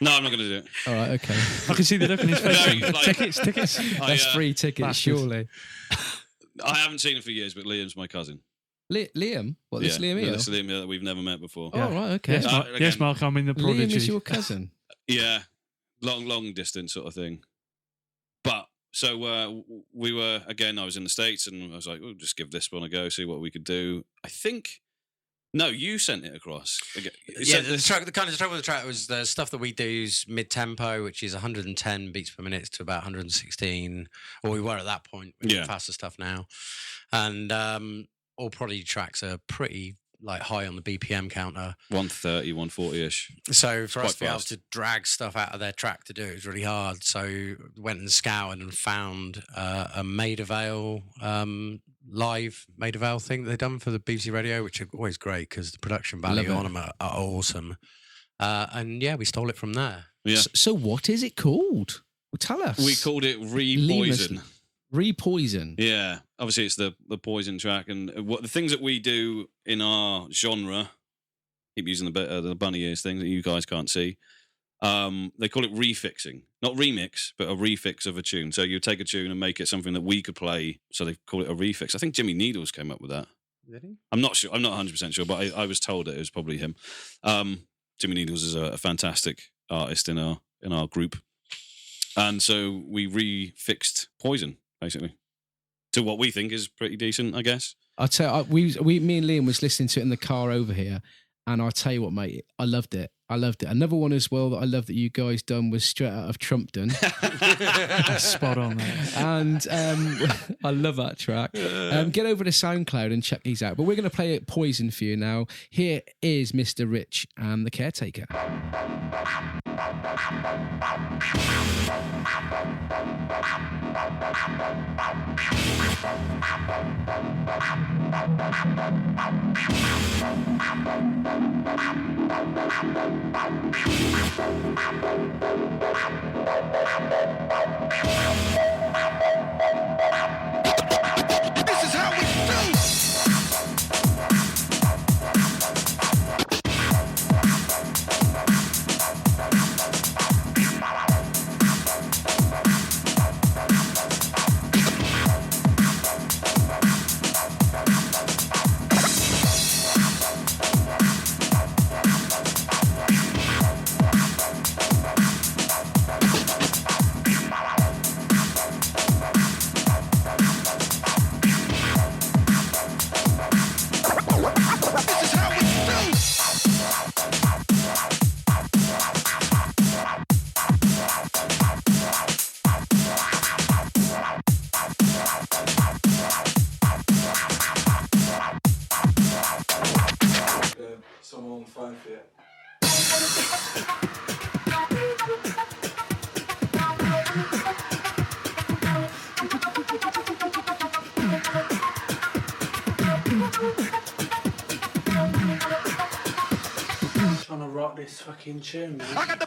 No, I'm not going to do it. All right, okay. I can see the look in his face. Tickets. That's free tickets, surely. I haven't seen him for years, but Liam's my cousin. Liam? What, this Liam here? This Liam here that we've never met before. Oh, right, okay. Yes, Mark, I'm in the Prodigy. Liam is your cousin? Yeah, long distance sort of thing. But, so we were, again, I was in the States, and I was like, we'll just give this one a go, see what we could do. I think... No, you sent it across. The trouble with the track was the stuff that we do is mid-tempo, which is 110 beats per minute to about 116, or we were at that point. We're doing faster stuff now. And all Prodigy tracks are pretty high on the BPM counter. 130, 140-ish. So for us to be able to drag stuff out of their track to do it was really hard. So went and scoured and found a Maida Vale live Maida Vale thing that they've done for the BBC Radio, which are always great because the production value on them are awesome. And we stole it from there. Yeah. So what is it called? Well, tell us. We called it Repoison. Repoison. Yeah, obviously it's the Poison track, and what the things that we do in our genre. Keep using the bunny ears thing that you guys can't see. They call it refixing, not remix, but a refix of a tune. So you take a tune and make it something that we could play. So they call it a refix. I think Jimmy Needles came up with that. Did he? I'm not sure. I'm not 100% sure, but I was told it was probably him. Jimmy Needles is a fantastic artist in our group, and so we refixed Poison basically to what we think is pretty decent, I guess. I'll tell you, me and Liam was listening to it in the car over here, and I'll tell you what, mate, I loved it. Another one as well that I love that you guys done was Straight Out of Trumpton. Spot on, man. And I love that track. Get over to SoundCloud and check these out. But we're going to play it Poison for you now. Here is Mr. Rich and the Caretaker. This is how we do. Someone on the phone for you. Trying to rock this fucking tune, man. I got the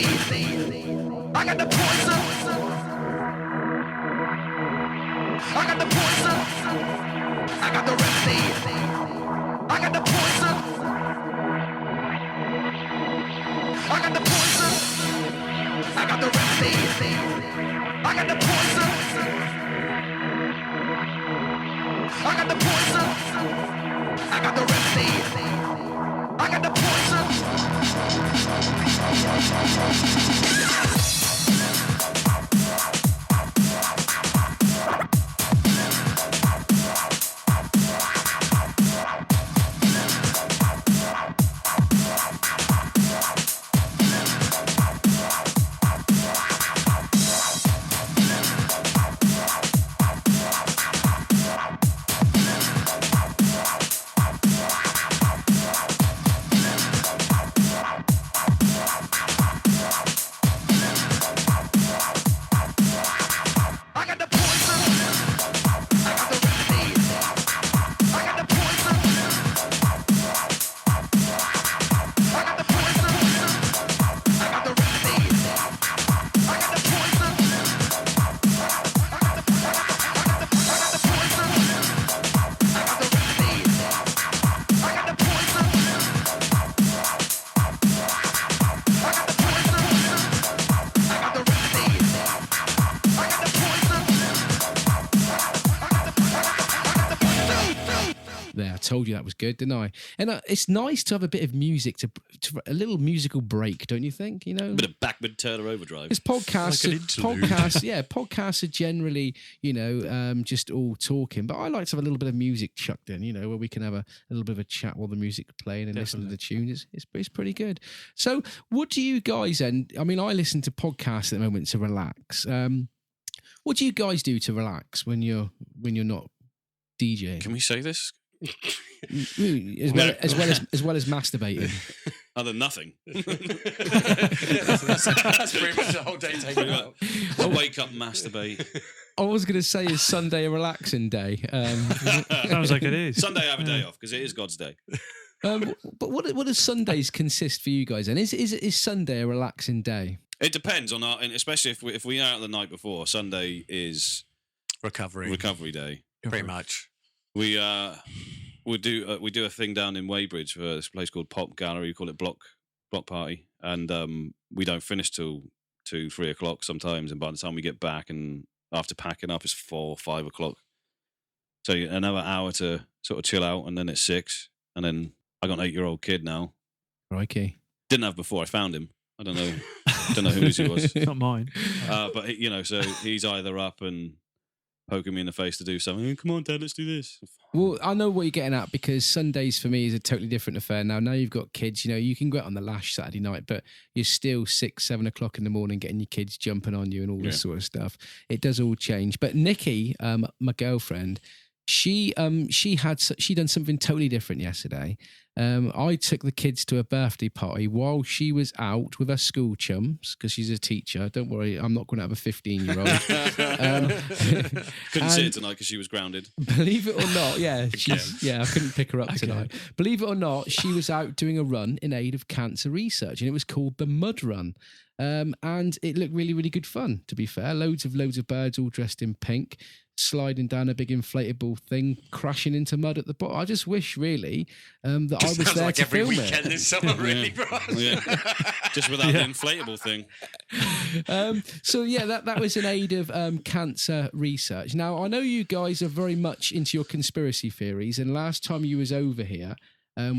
I got the poison. I got the poison. I got the remedy. I got the poison. I got the poison. I got the remedy. I got the poison. I got the poison. I got the remedy. I got the poison. Told you that was good, didn't I? And it's nice to have a bit of music, to a little musical break, don't you think? You know, a bit of backward Turner overdrive. It's podcasts, podcasts are generally, just all talking. But I like to have a little bit of music chucked in, where we can have a little bit of a chat while the music's playing and listen to the tunes. It's pretty good. So, what do you guys? And I mean, I listen to podcasts at the moment to relax. What do you guys do to relax when you're not DJing? Can we say this? as well as masturbating. Other than nothing. That's pretty much the whole day taken out. I wake up, masturbate. I was going to say, is Sunday a relaxing day? Sounds like it is. Sunday I have a day off because it is God's day. But what does Sundays consist for you guys? And is Sunday a relaxing day? It depends on and especially if we are out the night before. Sunday is recovery day. Pretty much. We do a thing down in Weybridge for this place called Pop Gallery. We call it Block Party, and we don't finish till 2-3 o'clock sometimes. And by the time we get back, and after packing up, it's 4-5 o'clock. So another hour to sort of chill out, and then it's 6. And then I got an 8-year-old kid now. Okay. Didn't have before. I found him. I don't know whose he was. Not mine. But so he's either up and poking me in the face to do something. Come on, Dad, let's do this. Well, I know what you're getting at, because Sundays for me is a totally different affair. Now you've got kids, you can go out on the lash Saturday night, but you're still 6-7 o'clock in the morning getting your kids jumping on you and all this sort of stuff. It does all change. But Nikki, my girlfriend, she done something totally different yesterday. I took the kids to a birthday party while she was out with her school chums, because she's a teacher. Don't worry, I'm not going to have a 15-year-old. Couldn't see it tonight because she was grounded. Believe it or not, I couldn't pick her up tonight. Believe it or not, she was out doing a run in aid of cancer research, and it was called the Mud Run. And it looked really, really good fun, to be fair. Loads of birds all dressed in pink, sliding down a big inflatable thing, crashing into mud at the bottom. I just wish, really, that I was there like to every film weekend it. this summer, really, bro. Just without the inflatable thing. That was in aid of cancer research. Now, I know you guys are very much into your conspiracy theories, and last time you was over here,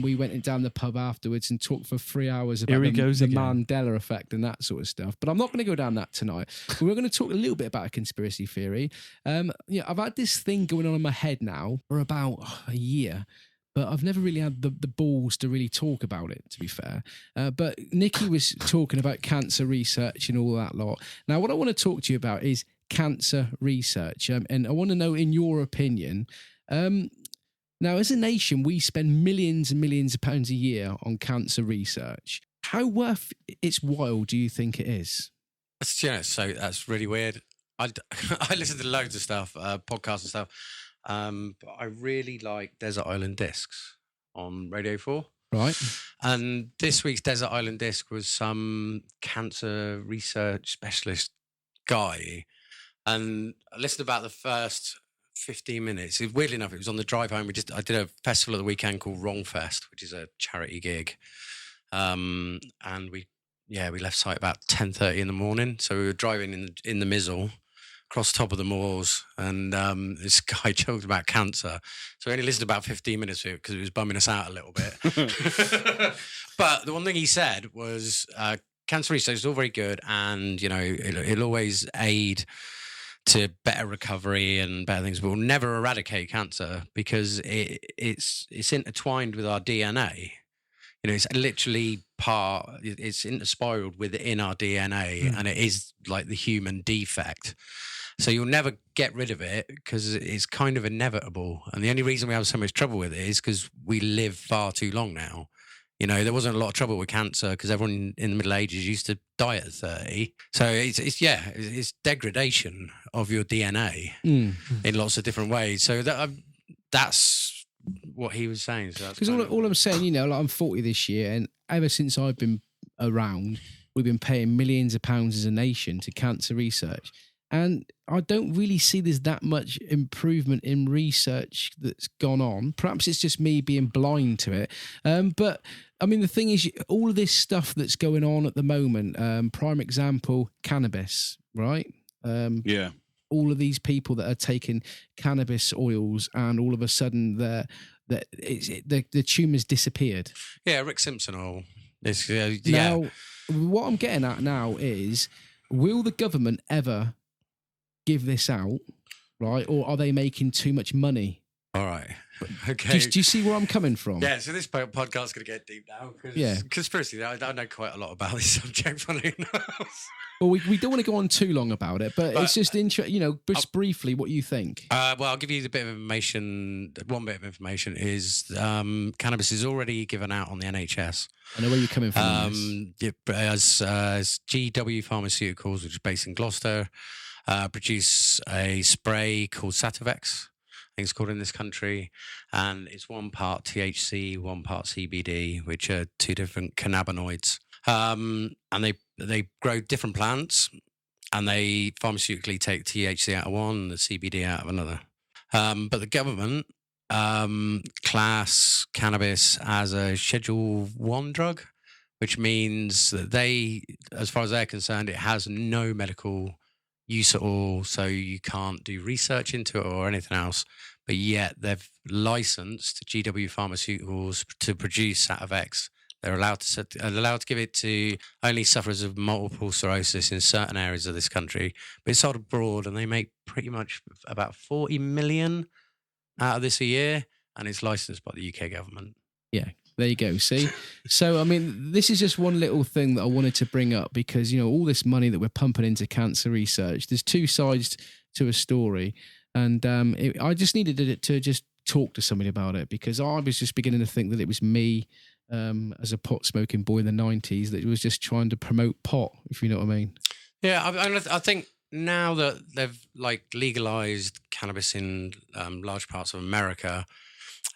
we went down the pub afterwards and talked for 3 hours about the Mandela effect and that sort of stuff. But I'm not going to go down that tonight. We're going to talk a little bit about a conspiracy theory. I've had this thing going on in my head now for about a year, but I've never really had the balls to really talk about it, to be fair. But Nikki was talking about cancer research and all that lot. Now, what I want to talk to you about is cancer research. And I want to know, in your opinion, now, as a nation, we spend millions and millions of pounds a year on cancer research. How worth its while do you think it is? So that's really weird. I listen to loads of stuff, podcasts and stuff, but I really like Desert Island Discs on Radio 4. Right. And this week's Desert Island Disc was some cancer research specialist guy. And I listened about the first 15 minutes. Weirdly enough, it was on the drive home. I did a festival of the weekend called Wrong Fest, which is a charity gig. And we left site about 10:30 in the morning. So we were driving in the mizzle across the top of the moors, and this guy joked about cancer. So we only listened about 15 minutes to it because it was bumming us out a little bit. But the one thing he said was cancer research is all very good, and it'll always aid to better recovery and better things, but we'll never eradicate cancer because it's intertwined with our DNA. It's literally it's interspiraled within our DNA, and it is like the human defect. So you'll never get rid of it because it's kind of inevitable. And the only reason we have so much trouble with it is because we live far too long now. There wasn't a lot of trouble with cancer because everyone in the Middle Ages used to die at 30. So it's degradation of your DNA in lots of different ways. So that's what he was saying. Because all I'm saying, I'm 40 this year, and ever since I've been around, we've been paying millions of pounds as a nation to cancer research. And I don't really see there's that much improvement in research that's gone on. Perhaps it's just me being blind to it. But I mean, the thing is, all of this stuff that's going on at the moment, prime example, cannabis, right? Yeah. All of these people that are taking cannabis oils, and all of a sudden the tumour's disappeared. Yeah, Rick Simpson oil. Now, what I'm getting at now is, will the government ever give this out, right? Or are they making too much money? All right. Okay. Do you see where I'm coming from? Yeah, so this podcast's going to get deep now. Conspiracy, I know quite a lot about this subject, funny enough. Well, we don't want to go on too long about it, but it's just interesting, just briefly, what you think. Well, I'll give you a bit of information. One bit of information is cannabis is already given out on the NHS. I know where you're coming from. As GW Pharmaceuticals, which is based in Gloucester, produce a spray called Sativex. I think it's called in this country, and it's 1 part THC, 1 part CBD, which are two different cannabinoids. And they grow different plants, and they pharmaceutically take THC out of one and the CBD out of another. But the government class cannabis as a Schedule 1 drug, which means that they, as far as they're concerned, it has no medical use at all, so you can't do research into it or anything else. But yet they've licensed GW Pharmaceuticals to produce Sativex. They're allowed to give it to only sufferers of multiple sclerosis in certain areas of this country. But it's sold abroad, and they make pretty much about 40 million out of this a year, and it's licensed by the UK government. Yeah. There you go. See? So, I mean, this is just one little thing that I wanted to bring up because, all this money that we're pumping into cancer research, there's two sides to a story. And I just needed to just talk to somebody about it because I was just beginning to think that it was me as a pot smoking boy in the 90s that was just trying to promote pot, if you know what I mean. Yeah, I think now that they've legalized cannabis in large parts of America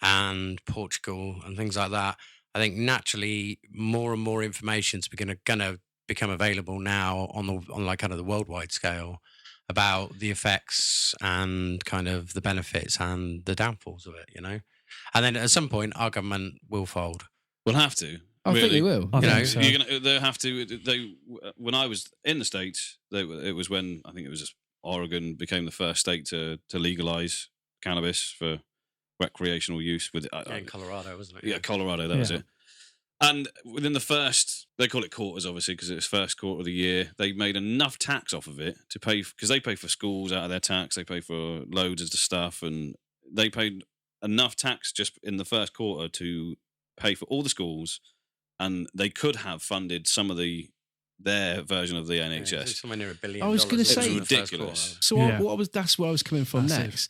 and Portugal and things like that, I think naturally more and more information is going to become available now on the worldwide scale about the effects and kind of the benefits and the downfalls of it, And then at some point, our government will fold. We'll have to. I think they will. They'll have to. When I was in the States, it was when I think it was just Oregon became the first state to legalize cannabis for recreational use. In Colorado, wasn't it? Yeah, Colorado, that was it. And within the first, they call it quarters, obviously, because it was first quarter of the year, they made enough tax off of it to pay, because they pay for schools out of their tax, they pay for loads of the stuff, and they paid enough tax just in the first quarter to pay for all the schools, and they could have funded some of their version of the NHS. Yeah, somewhere near $1 billion. I was going to say, it's ridiculous. So that's where I was coming from next.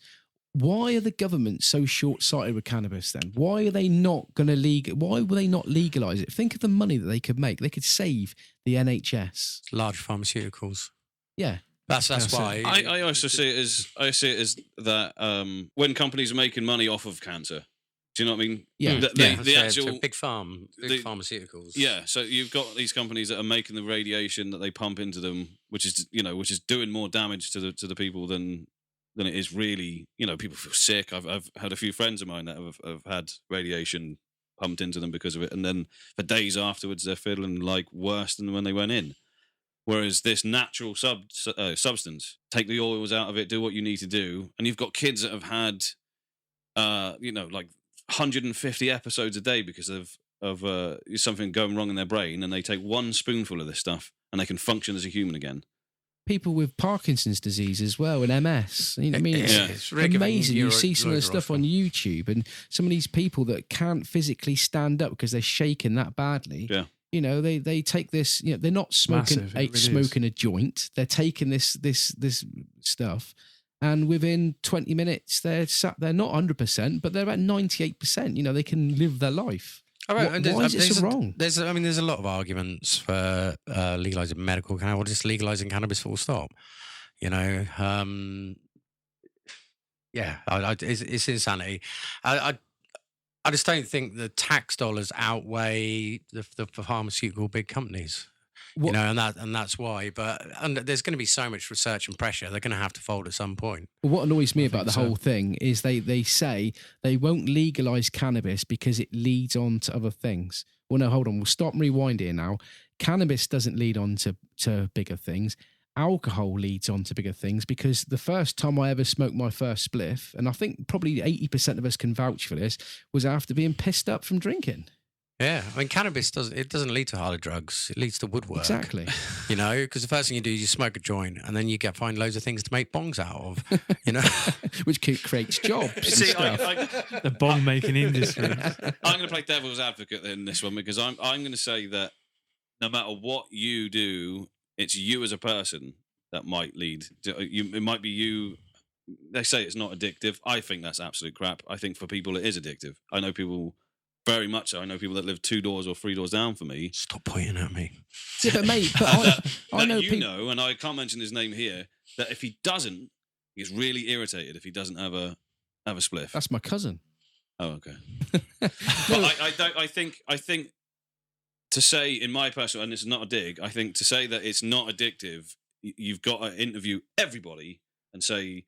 Why are the government so short-sighted with cannabis then? Why are they not going to Why will they not legalise it? Think of the money that they could make. They could save the NHS. Large pharmaceuticals. Yeah. That's why. I also see it as that when companies are making money off of cancer, Do you know what I mean? Yeah. The actual so big pharmaceuticals. Yeah, so you've got these companies that are making the radiation that they pump into them, which is doing more damage to the people than it is really. People feel sick. I've had a few friends of mine that have had radiation pumped into them because of it, and then for days afterwards they're feeling like worse than when they went in. Whereas this natural substance, take the oils out of it, do what you need to do, and you've got kids that have had, like 150 episodes a day because of something going wrong in their brain, and they take one spoonful of this stuff and they can function as a human again. People with Parkinson's disease as well and MS. You know what I mean? It's really amazing. You see some of the stuff on YouTube, and some of these people that can't physically stand up because they're shaking that badly. Yeah. They take this. They're not smoking smoking a joint. They're taking this stuff, and within 20 minutes they're sat there, not 100%, but they're at 98%. They can live their life. All right, Why is it so wrong? There's a lot of arguments for legalizing medical cannabis, or just legalizing cannabis full stop. It's insanity. I just don't think the tax dollars outweigh the pharmaceutical big companies. And that's why. But there's going to be so much research and pressure; they're going to have to fold at some point. What annoys me about the whole thing is they say they won't legalize cannabis because it leads on to other things. Well, no, hold on. We'll stop and rewind here now. Cannabis doesn't lead on to bigger things. Alcohol leads on to bigger things, because the first time I ever smoked my first spliff, and I think probably 80% of us can vouch for this, was after being pissed up from drinking. Yeah, I mean, cannabis doesn't lead to harder drugs. It leads to woodwork. Exactly. Because the first thing you do is you smoke a joint, and then you find loads of things to make bongs out of. Which creates jobs. See, the bong making industry. I'm going to play devil's advocate in this one, because I'm going to say that no matter what you do, it's you as a person that might lead. It might be you. They say it's not addictive. I think that's absolute crap. I think for people it is addictive. I know people. Very much so. I know people that live 2 doors or 3 doors down from me. Stop pointing at me. Yeah, but mate, I know people. And I can't mention his name here, that if he doesn't, he's really irritated if he doesn't have a spliff. That's my cousin. Oh, okay. But I think to say, in my personal, and this is not a dig, I think to say that it's not addictive, you've got to interview everybody and say,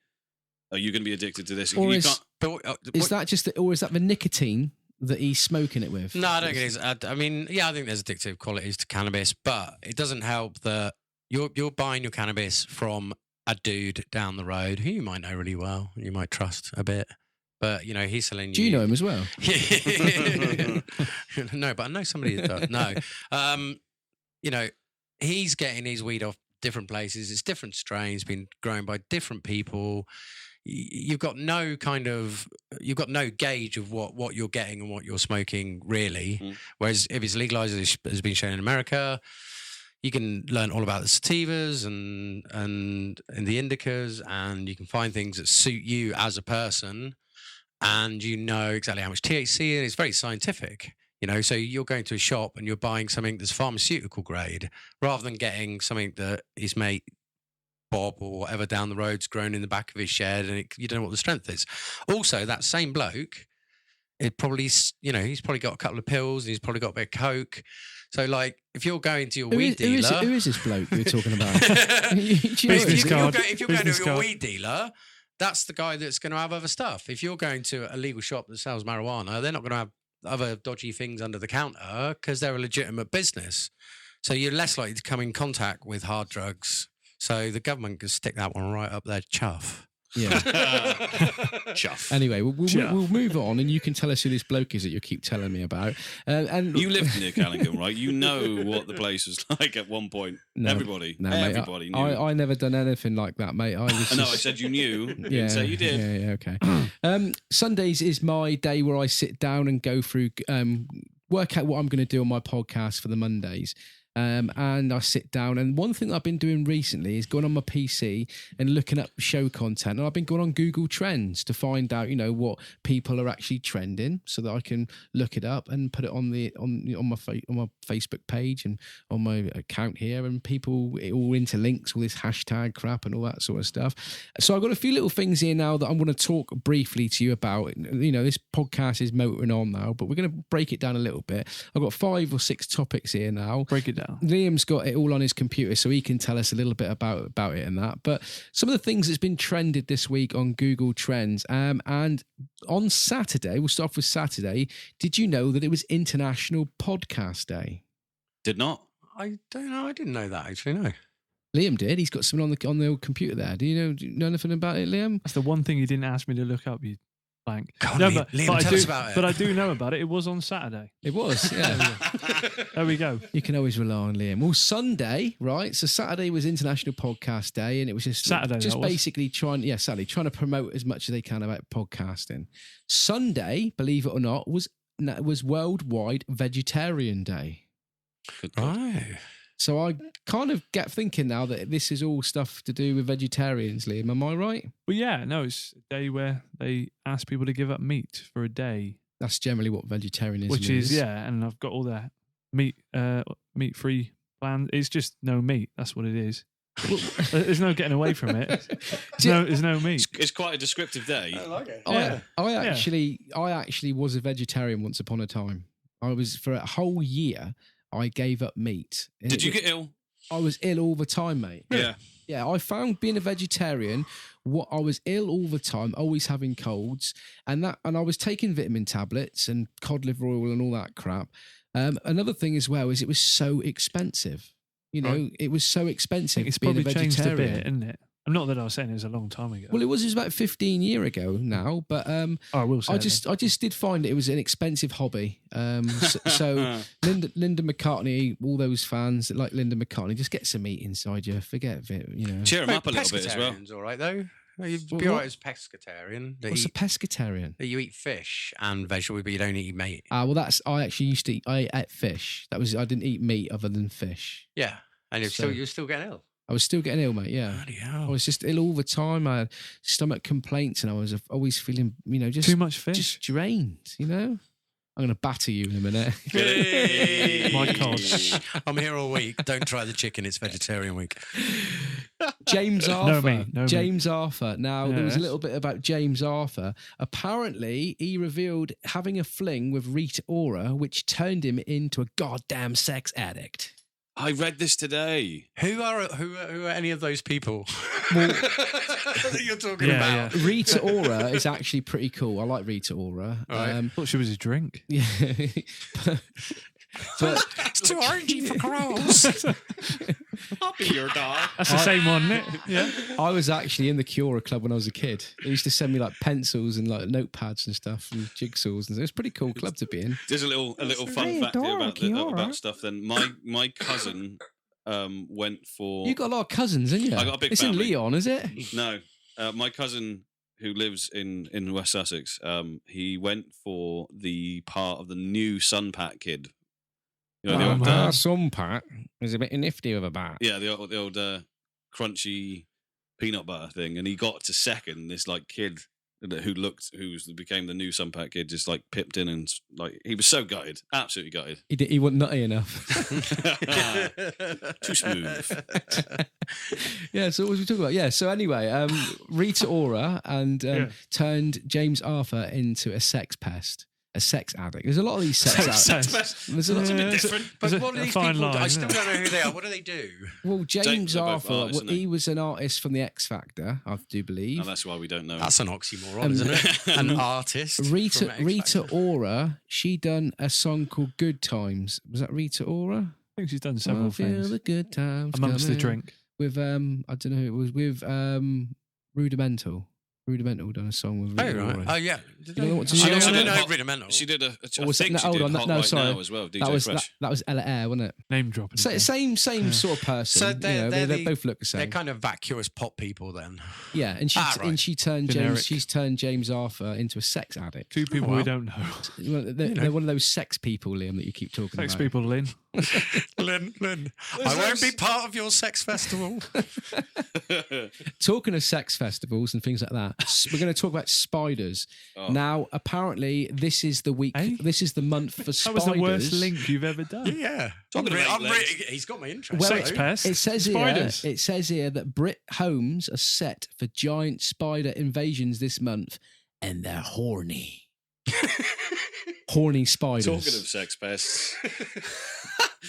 are you going to be addicted to this? Or is that the nicotine that he's smoking it with? No, I don't think it is. I mean, I think there's addictive qualities to cannabis, but it doesn't help that you're buying your cannabis from a dude down the road who you might know really well, you might trust a bit, but he's selling you. Do you know him as well? No, but I know somebody that does. No, he's getting his weed off different places. It's different strains, been grown by different people. You've got no gauge of what you're getting and what you're smoking, really. Whereas if it's legalized, as has been shown in America, you can learn all about the sativas and the indicas, and you can find things that suit you as a person, and you know exactly how much THC, and it's very scientific. So you're going to a shop and you're buying something that's pharmaceutical grade, rather than getting something that his mate Bob or whatever down the road's grown in the back of his shed, and you don't know what the strength is. Also, that same bloke, it probably, he's probably got a couple of pills, and he's probably got a bit of coke. So, like, if you're going to your weed dealer, who is this bloke you're talking about? If you're going to your weed dealer, that's the guy that's going to have other stuff. If you're going to a legal shop that sells marijuana, they're not going to have other dodgy things under the counter because they're a legitimate business. So you're less likely to come in contact with hard drugs. So the government can stick that one right up their chuff. Yeah. Chuff. Anyway, we'll move on, and you can tell us who this bloke is that you keep telling me about. And you lived near Cannabis, right? You know what the place was like at one point. Everybody knew. I never done anything like that, mate. I said you knew. You didn't say you did. Yeah, okay. Sundays is my day where I sit down and go through, work out what I'm going to do on my podcast for the Mondays. and I sit down. And one thing that I've been doing recently is going on my PC and looking up show content. And I've been going on Google Trends to find out, what people are actually trending, so that I can look it up and put it on my Facebook page and on my account here. And people, it all interlinks, all this hashtag crap and all that sort of stuff. So I've got a few little things here now that I'm going to talk briefly to you about. This podcast is motoring on now, but we're going to break it down a little bit. I've got 5 or 6 topics here now. Break it down. Liam's got it all on his computer, so he can tell us a little bit about it and that. But some of the things that's been trended this week on Google Trends, and on Saturday, we'll start off with Saturday. Did you know that it was International Podcast Day? Did not. I don't know. I didn't know that, actually, no. Liam did. He's got something on the old computer there. Do you know anything about it, Liam? That's the one thing you didn't ask me to look up, you blank. God, Liam, tell us about it. But I do know about it. It was on Saturday. It was, yeah. There we go. You can always rely on Liam. Well, Sunday, right? So Saturday was International Podcast Day, and it was just Saturday, basically trying to promote as much as they can about podcasting. Sunday, believe it or not, was Worldwide Vegetarian Day. Good God. Right. So I kind of get thinking now that this is all stuff to do with vegetarians, Liam. Am I right? Well, yeah, no, it's a day where they ask people to give up meat for a day. That's generally what vegetarianism is. Which is, yeah, and I've got all that meat-free plan. It's just no meat. That's what it is. There's no getting away from it. There's no meat. It's quite a descriptive day. I like it. I actually was a vegetarian once upon a time. I was, for a whole year, I gave up meat. Did you get ill? I was ill all the time, mate. Yeah. Yeah, I found being a vegetarian, I was ill all the time, always having colds, and I was taking vitamin tablets and cod liver oil and all that crap. Another thing as well is it was so expensive. It was so expensive. It's being probably a vegetarian. changed a bit, isn't it? Not that I was saying it was a long time ago. Well, it was about 15 years ago now, but I will say I just did find it was an expensive hobby. So Linda McCartney, all those fans that like Linda McCartney, just get some meat inside you. Forget it, Cheer them up a little bit as well. Pescatarian's all right, though. You'd be all right as a pescatarian. What's a pescatarian? That you eat fish and vegetables, but you don't eat meat. Well, I actually used to I ate fish. I didn't eat meat other than fish. Yeah, and you're still getting ill. I was still getting ill, mate, yeah. Bloody hell. I was just ill all the time. I had stomach complaints and I was always feeling, just... Too much fish? Just drained, I'm going to batter you in a minute. Hey. My God. I'm here all week. Don't try the chicken. It's vegetarian week. James Arthur. No James Arthur. Now, there was a Yes. little bit about James Arthur. Apparently, he revealed having a fling with Rita Ora, which turned him into a goddamn sex addict. I read this today. Who are any of those people that you're talking about? Yeah. Rita Ora is actually pretty cool. I like Rita Ora. Right. I thought she was a drink. Yeah. but It's too orangey for girls. I'll be your dog. That's the same one, isn't it? Yeah. I was actually in the Cura Club when I was a kid. They used to send me like pencils and like notepads and stuff and jigsaws, and it was a pretty cool club to be in. There's a little fun fact here about stuff. Then my cousin went for. You got a lot of cousins, haven't you? I got a big It's family. in Leon, is it? No, my cousin who lives in West Sussex. He went for the part of the new Sunpat Kid. The old, some pat is a bit nifty of a bat. yeah, the old crunchy peanut butter thing, and he got to second. This like kid who became the new Sunpat Kid, just like pipped in and like he was so gutted, absolutely gutted. He wasn't nutty enough. Too smooth. Yeah, so what was we talking about? Yeah, so anyway, Rita Ora and turned James Arthur into a sex pest. A sex addict. There's a lot of these sex addicts. There's a lot That's a bit different. But what do these people do? I still isn't it? don't know who they are. What do they do? Well, James they're both Arthur, artists, aren't they? he was an artist from the X Factor, I do believe. And that's why we don't know. That's an oxymoron, isn't it? An artist. Rita from X Factor. Ora, she done a song called Good Times. Was that Rita Ora? I think she's done several I feel things. the good times Amongst the coming. drink. With, I don't know who it was, with Rudimental. Rudimental done a song with Rita Oh, right. Ora. Oh, yeah. You know what- She I also don't did know. Hot- Rudimental. She did I Or was think that- she hold did on, Hot no, Right sorry. Now as well. DJ That was Fresh. that was Ella Air, wasn't it? Name dropping. again. Same sort of person. So they both look the same. They're kind of vacuous pop people then. Yeah, and she turned Generic. She's turned James Arthur into a sex addict. Two people wow. we don't know. They're one of those sex people, Liam, that you keep talking Sex about. people, Lynn. Lynn, I won't be part of your sex festival. Talking of sex festivals and things like that, we're going to talk about spiders. Oh. Now, apparently, this is the week. Eh? This is the month for That spiders. was the worst link you've ever done. Yeah. Talking about legs. He's got my interest. Well, Sex pest. It says spiders. here. It says here that Brit homes are set for giant spider invasions this month, and they're horny. Horny spiders. Talking of sex pests.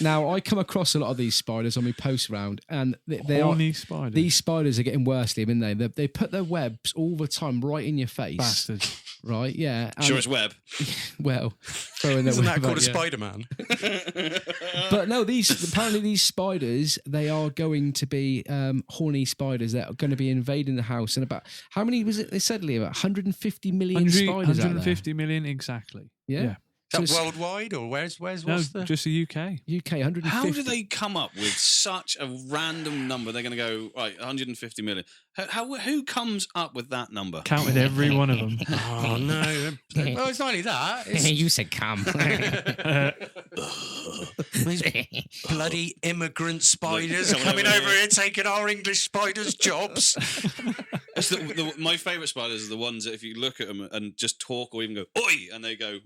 Now, I come across a lot of these spiders on my post round, and they are. Horny spiders. These spiders are getting worse, Liam, aren't they? They put their webs all the time right in your face. bastards. Right? Yeah. and- Sure, it's web. Well, throwing their Isn't that web called out, a yeah. Spider-Man? But no, apparently these spiders, they are going to be horny spiders that are going to be invading the house. And about how many was it? They said, Liam, about 150 million spiders out there. 150 million exactly. Yeah. Is that So worldwide or where's No, what's the... just the UK. UK 150. How do they come up with such a random number? They're going to go, right, 150 million. Who comes up with that number? Counted every one of them. Oh, no. Well, it's not only that. It's You said come. these bloody immigrant spiders Someone coming over over here. here taking our English spiders' jobs. It's my favourite spiders are the ones that if you look at them and just talk or even go oi, and they go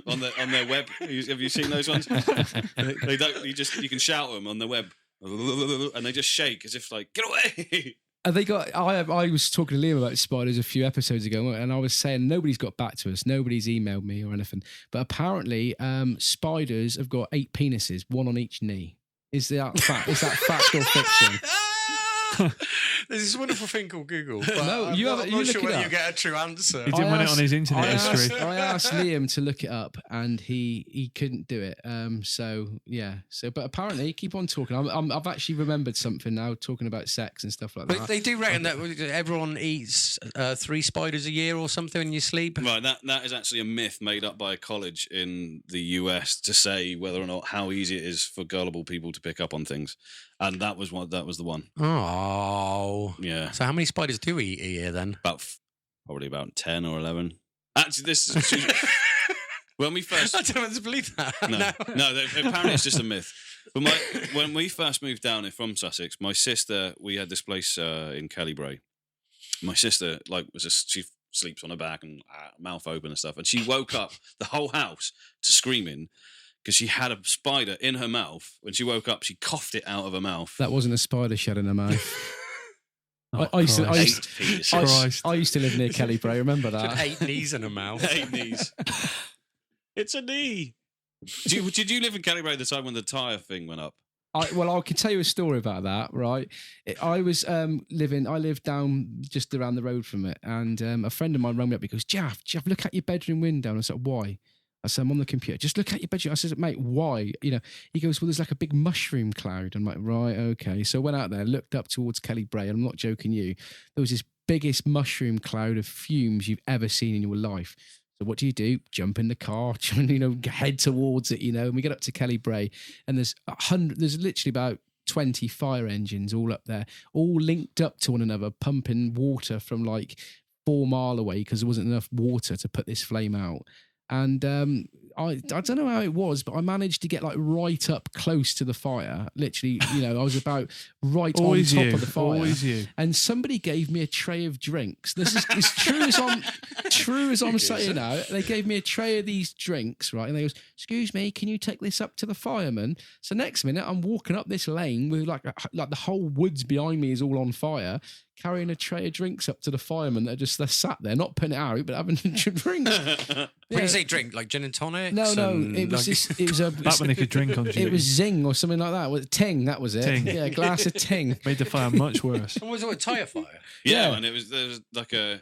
on their web. Have you seen those ones? They don't. You can shout at them on the web, and they just shake as if like get away. And they got. I was talking to Liam about spiders a few episodes ago, and I was saying nobody's got back to us, nobody's emailed me or anything. But apparently, spiders have got 8 penises, 1 on each knee. Is that fact? Is that fact or fiction? There's this wonderful thing called Google. But No, I'm you not, have it- I'm you not look sure it whether up. you get a true answer. He didn't want it on his internet history. I asked Liam to look it up, and he couldn't do it. So yeah. But apparently, keep on talking. I've actually remembered something now, talking about sex and stuff like that. But they do reckon that everyone eats 3 spiders a year or something when you sleep. Right, that is actually a myth made up by a college in the US to say whether or not how easy it is for gullible people to pick up on things, and that was the one. Oh. Yeah, So how many spiders do we eat a year then? probably about 10 or 11. Actually, this is when we first. I don't know whether to believe that. No, apparently it's just a myth. But when we first moved down here from Sussex, my sister, we had this place in Kellybray. My sister, she sleeps on her back and mouth open and stuff, and she woke up the whole house to screaming because she had a spider in her mouth. When she woke up, she coughed it out of her mouth. That wasn't a spider shed in her mouth. Oh, I used to Christ. live near Kellybray. Remember She had that? 8 knees in her mouth. 8 knees. It's a knee. Did you live in Kellybray at the time when the tyre thing went up? I can tell you a story about that, right? I lived down just around the road from it, and a friend of mine rang me up. He goes, Jaff, look out your bedroom window. And I said, why? I said, I'm on the computer. Just look at your bedroom. I said, mate, why? He goes, well, there's like a big mushroom cloud. I'm like, right, okay. So I went out there, looked up towards Kellybray, and I'm not joking you. There was this biggest mushroom cloud of fumes you've ever seen in your life. So what do? Jump in the car, head towards it, and we get up to Kellybray, and there's literally about 20 fire engines all up there, all linked up to one another, pumping water from like 4 miles away because there wasn't enough water to put this flame out. And I don't know how it was, but I managed to get like right up close to the fire. Literally, I was about right Always on top you. of the fire. Always you. And somebody gave me a tray of drinks. This is as true as I'm saying now. They gave me a tray of these drinks, right? And they goes, "Excuse me, can you take this up to the fireman?" So next minute, I'm walking up this lane with like the whole woods behind me is all on fire, carrying a tray of drinks up to the firemen that they're sat there, not putting it out, but having drinks. When you say drink, like gin and tonics? No, and it was like- it was a Back when they could drink on duty. it was Zing or something like that. Was it Ting? That was it. Ting. Yeah, a glass of Ting. Made the fire much worse. What was it, a tyre fire? Yeah, Yeah. and there was like a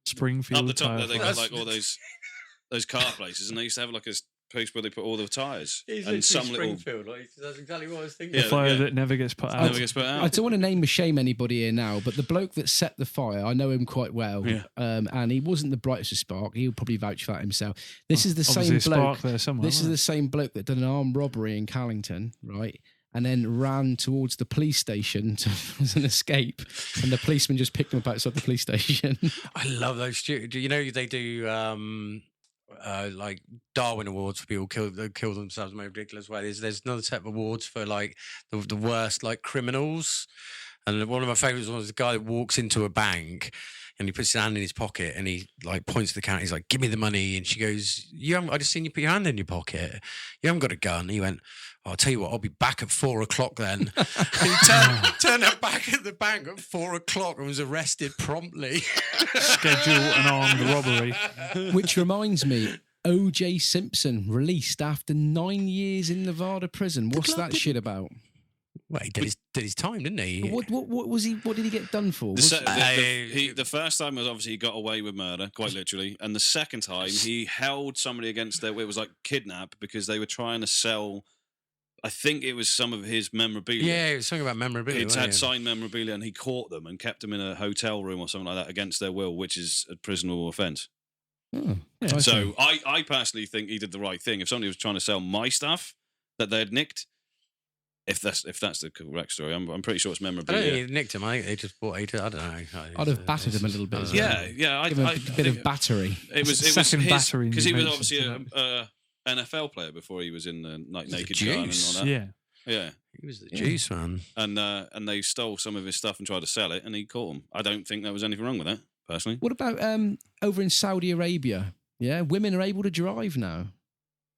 Springfield up the top tyre there. They fire. got like all those car places, and they used to have like a place where they put all the tyres It's and some little that's exactly what I was thinking. The Yeah, fire yeah. that never gets put out. never gets put I out. don't want to name or shame anybody here now, but the bloke that set the fire, I know him quite well, Yeah. and he wasn't the brightest of spark. He'll probably vouch for that himself. This is the Obviously same a bloke. spark there somewhere. This is wasn't the same bloke that did an armed robbery in Callington, right? And then ran towards the police station as an escape, and the policeman just picked him up outside the police station. I love those. Do you know they do like Darwin Awards for people who kill themselves in a ridiculous way. There's another set of awards for like the worst like criminals. And one of my favourites was the guy that walks into a bank and he puts his hand in his pocket and he like points to the counter. He's like, "Give me the money." And she goes, I just seen you put your hand in your pocket. You haven't got a gun. And he went, "I'll tell you what, I'll be back at 4:00 then." He turned up back at the bank at 4:00 and was arrested promptly. Schedule an armed robbery. Which reminds me, O.J. Simpson released after 9 years in Nevada prison. What's that shit about? Well, he did his time, didn't he? What was he? What did he get done for? The first time was obviously he got away with murder, quite literally, and the second time he held somebody against it was like kidnap because they were trying to sell. I think it was some of his memorabilia. Yeah, it was something about memorabilia. It had signed memorabilia, and he caught them and kept them in a hotel room or something like that against their will, which is a prisonable offence. Oh, Yeah. So I personally think he did the right thing. If somebody was trying to sell my stuff that they had nicked, if that's the correct story, I'm pretty sure it's I don't think memorabilia. he nicked him. I think they just bought it. I don't know. I'd have battered him a little bit as well. Yeah. Give him a bit of battery. It was Second his, battery because he was mentioned obviously tonight. a NFL player before he was in the Naked the Gun and Juice. all that. Yeah. Yeah. He was the juice man. And they stole some of his stuff and tried to sell it, and he caught them. I don't think there was anything wrong with that, personally. What about over in Saudi Arabia? Yeah, women are able to drive now.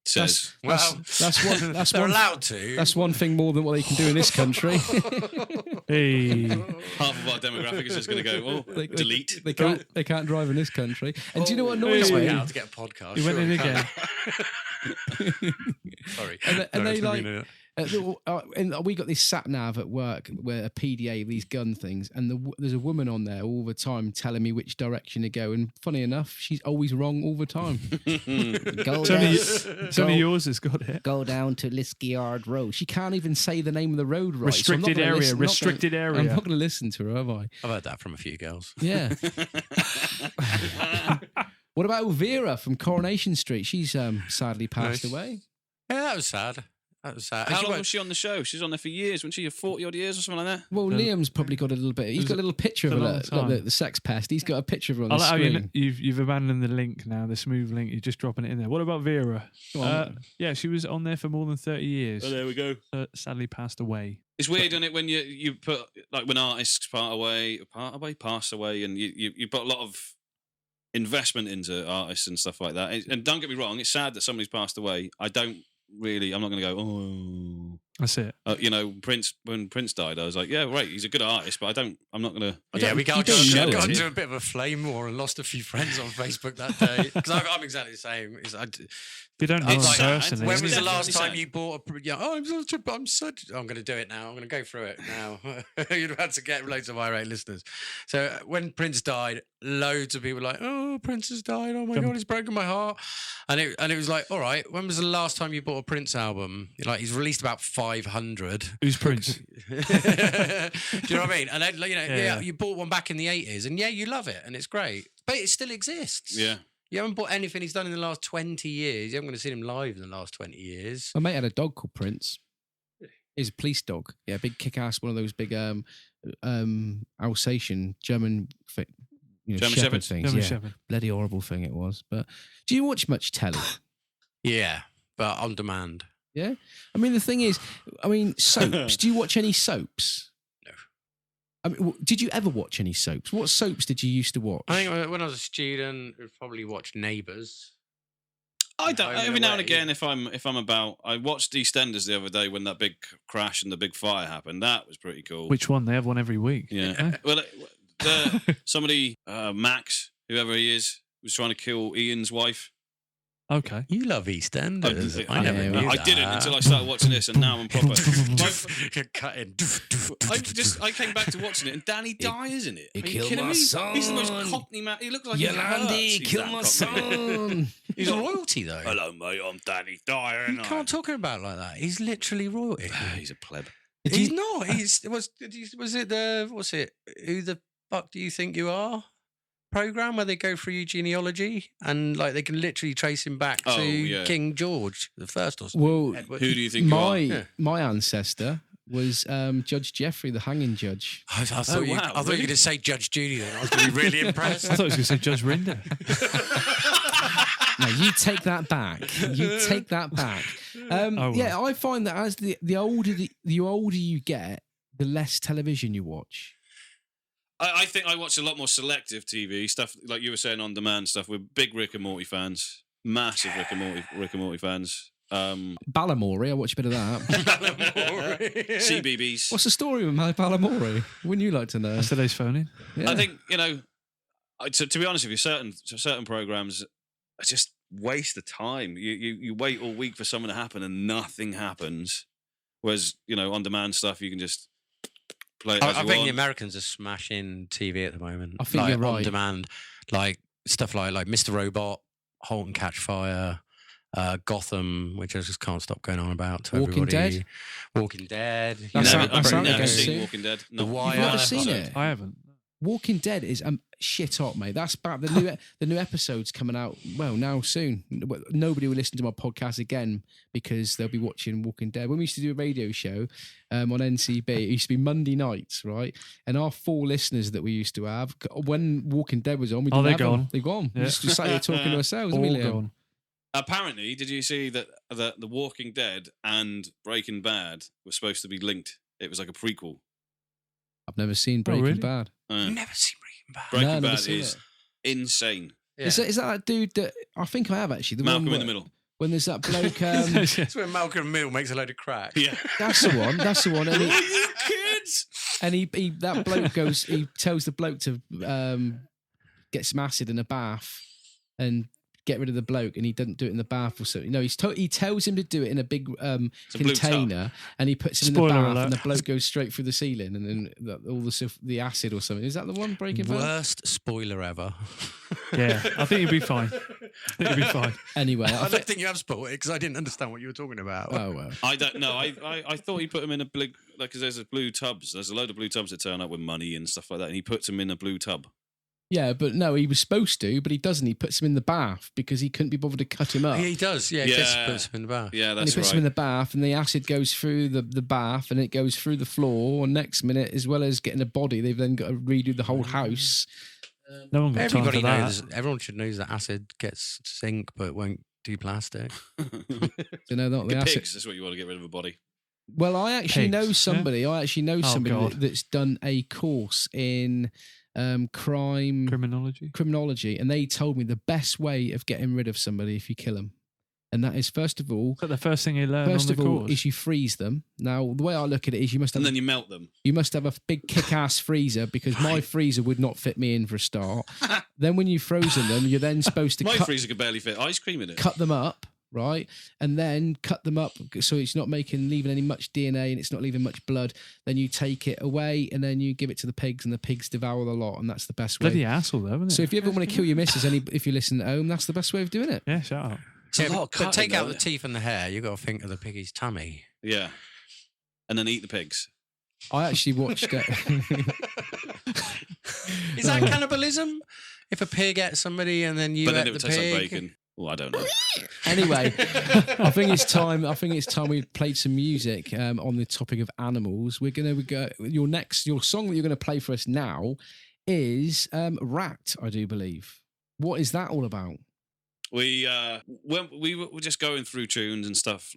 Says That's one. That's They're one. allowed to. That's one thing more than what they can do in this country. Hey. half of our demographic is just going to go, oh, delete. They can't drive in this country. And do you know what annoys Hey. me? Out to get a podcast. He went in again. Sorry. And they it's not like. me, And we got this sat nav at work where a PDA, these gun things, and there's a woman on there all the time telling me which direction to go. And funny enough, she's always wrong all the time. Some of yours has got it. Go down to Liskyard Road. She can't even say the name of the road right. Restricted area. Restricted area. I'm not going to listen to her, have I? I've heard that from a few girls. Yeah. What about Vera from Coronation Street? She's sadly passed away. Yeah, that was sad. That was sad. How long was she on the show? She's on there for years, wasn't she? 40 odd years or something like that? Well, Liam's probably got a little bit. He's got a little picture of her, like the sex pest. He's got a picture of her on the screen. You've abandoned the link now, the smooth link. You're just dropping it in there. What about Vera? Yeah, she was on there for more than 30 years. Oh, there we go. Sadly passed away. It's weird, isn't it, when you put, like, when artists pass away, and you put a lot of investment into artists and stuff like that. And don't get me wrong, it's sad that somebody's passed away. I'm not going to go, oh. That's it. When Prince died, I was like, yeah, right, he's a good artist, but I'm not going to. Yeah, we got know into a bit of a flame war and lost a few friends on Facebook that day. Because I'm exactly the same. You don't know like, personally. when was the last Definitely time you bought I'm going to do it now. I'm going to go through it now. You'd have had to get loads of irate listeners. So when Prince died, loads of people were like, oh, Prince has died. Oh my God, he's broken my heart. And it was like, all right, when was the last time you bought a Prince album? Like, he's released about 500. Who's Prince? Do you know what I mean? And then, you bought one back in the 80s, and you love it, and it's great, but it still exists. Yeah. You haven't bought anything he's done in the last 20 years. You haven't going to see him live in the last 20 years. My mate had a dog called Prince. He's a police dog. Yeah, big kick-ass, one of those big Alsatian German German shepherd Shepherds? things. German Yeah, Shepherd. bloody horrible thing it was. But do you watch much telly? Yeah, but on demand. Yeah, I mean the thing is, soaps. Do you watch any soaps? No. I mean, did you ever watch any soaps? What soaps did you used to watch? I think when I was a student, I'd probably watch Neighbours. I don't. Home and Every now and Away. again, if I'm about, I watched EastEnders the other day when that big crash and the big fire happened. That was pretty cool. Which one? They have one every week. Yeah. Well, somebody, Max, whoever he is, was trying to kill Ian's wife. Okay. You love EastEnders. I never knew I that. didn't until I started watching this, and now I'm proper. Cutting. I came back to watching it, and Danny Dyer's in it. He Are you killed kidding my me? son. He's the most cockney man. He looks like he hurts. Yolandi, He's kill that my cockney. son. He's a royalty, though. Hello, mate. I'm Danny Dyer. You can't talk about it like that. He's literally royalty. He's a pleb. He's not. Was it the what's it? Who the fuck do you think you are? Program where they go through your genealogy and like they can literally trace him back to King George the First or something. Well, Edward. Who do you think you are? My ancestor was Judge Jeffrey, the hanging judge. I thought you were going to say Judge Judy then. I was going to be really impressed. I thought he was going to say Judge Rinder. No, you take that back. You take that back. Yeah, I find that as the older you get, the less television you watch. I think I watch a lot more selective TV stuff, like you were saying, on demand stuff. We're big Rick and Morty fans, massive Rick and Morty fans. Balamori, I watch a bit of that. CBBS. What's the story with my Balamori? Wouldn't you like to know? Yesterday's phoning. Yeah. I think, to be honest with you, certain programs are just waste of time. You wait all week for something to happen and nothing happens. Whereas, on demand stuff, you can just play it as you I think want. the Americans are smashing TV at the moment. I think you're right. On demand, like stuff like Mr. Robot, Halt and Catch Fire, Gotham, which I just can't stop going on about to Walking everybody. Dead? Walking Dead. I've never seen seen Walking Dead. The Wire. You've never seen it? I haven't. Walking Dead is shit hot, mate. That's back. The new episode's coming out, well, now soon. Nobody will listen to my podcast again because they'll be watching Walking Dead. When we used to do a radio show on NCB, it used to be Monday nights, right? And our 4 listeners that we used to have, when Walking Dead was on, we didn't have they're them. gone. They're gone. Yeah. We just sat here talking to ourselves. All Didn't we, Liam? gone. Apparently, did you see that the Walking Dead and Breaking Bad were supposed to be linked? It was like a prequel. I've never seen Breaking really? Bad. You've never seen Breaking Bad. Breaking never Bad seen is it. insane. Yeah. Is that dude that I think I have actually? The Malcolm one in the middle. When there's that bloke. It's when Malcolm Mill makes a load of crack. Yeah. That's the one. That's the one. And you kids! And he that bloke goes. He tells the bloke to get some acid in a bath and get rid of the bloke, and he doesn't do it in the bath or something. No, he tells him to do it in a big a blue container, and he puts it in the Spoiler bath, alert. and the bloke goes straight through the ceiling, and then all the acid or something. Is that the one? Breaking Bad. Worst spoiler ever. Yeah, I think you'd be fine. Anyway, I don't think you have spoiled it because I didn't understand what you were talking about. Oh well. I don't know. I thought he put him in a blue, because there's a blue tubs. There's a load of blue tubs that turn up with money and stuff like that, and he puts him in a blue tub. Yeah, but no, he was supposed to, but he doesn't. He puts him in the bath because he couldn't be bothered to cut him up. Yeah, he does. Yeah, Yeah. Chris puts him in the bath. Yeah, And he that's puts right. him in the bath, and the acid goes through the bath, and it goes through the floor. And next minute, as well as getting a body, they've then got to redo the whole house. No one got time Everybody for that. knows. Everyone should know that acid gets zinc, but won't do plastic. You know, not the acid. Pigs. That's what you want to get rid of a body. Well, I actually Pigs, know yeah? somebody. I actually know Oh, somebody God. that's done a course in criminology, and they told me the best way of getting rid of somebody if you kill them, and that is first of all, Is that the first thing you learn on the course? is you freeze them. Now, the way I look at it is you must have And then you melt them. you must have a big kick-ass freezer because my freezer would not fit me in for a start. Then when you've frozen them, you're then supposed to My freezer could barely fit ice cream in it. cut them up, right? And then cut them up so it's not leaving any much DNA and it's not leaving much blood. Then you take it away and then you give it to the pigs, and the pigs devour the lot, and that's the best way. Bloody asshole, though, isn't it? So if you ever want to kill your missus, if you listen at home, that's the best way of doing it. Yeah, shut up. It's a lot of but cutting, take out though, the teeth and the hair. You got to think of the piggy's tummy. Yeah. And then eat the pigs. I actually watched it. Is that cannibalism? If a pig ate somebody and then you But ate then it the would taste like pig? bacon. Oh, I don't know. Anyway, I think it's time we played some music on the topic of animals. We're gonna go. Your song that you're gonna play for us now is Rat, I do believe. What is that all about? We were just going through tunes and stuff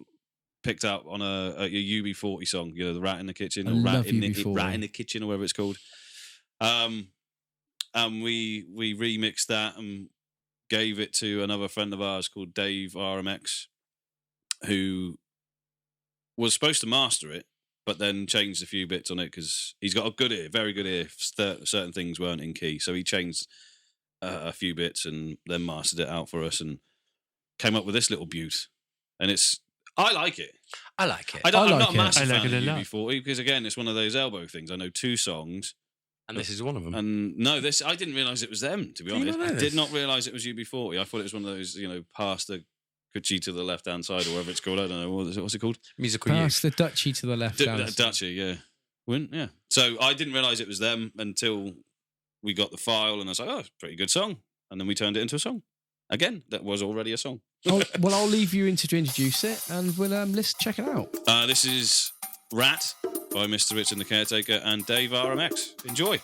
picked up on a UB40 song, the Rat in the Kitchen, I or love Rat in UB40. the Kitchen, or whatever it's called. And we remixed that and gave it to another friend of ours called Dave RMX, who was supposed to master it, but then changed a few bits on it because he's got a good ear, very good ear. Certain things weren't in key, so he changed a few bits and then mastered it out for us and came up with this little beaut. And I like it. I like it. I'm not a massive I like fan it of a lot. UB40 because, again, it's one of those elbow things. I know 2 songs. And this is one of them. And no, I didn't realise it was them, to be Did you honest. not know I this? did not realise it was UB40. I thought it was one of those, past the Kuchi to the left-hand side or whatever it's called. I don't know. What's it called? Musical That's youth. the Dutchie to the left. Dutchie, yeah. Yeah. So I didn't realise it was them until we got the file and I was like, oh, it's a pretty good song. And then we turned it into a song. Again, that was already a song. Well, I'll leave you to introduce it, and we'll let's check it out. This is Rat by Mr. Rich and the Caretaker and Dave RMX. Enjoy.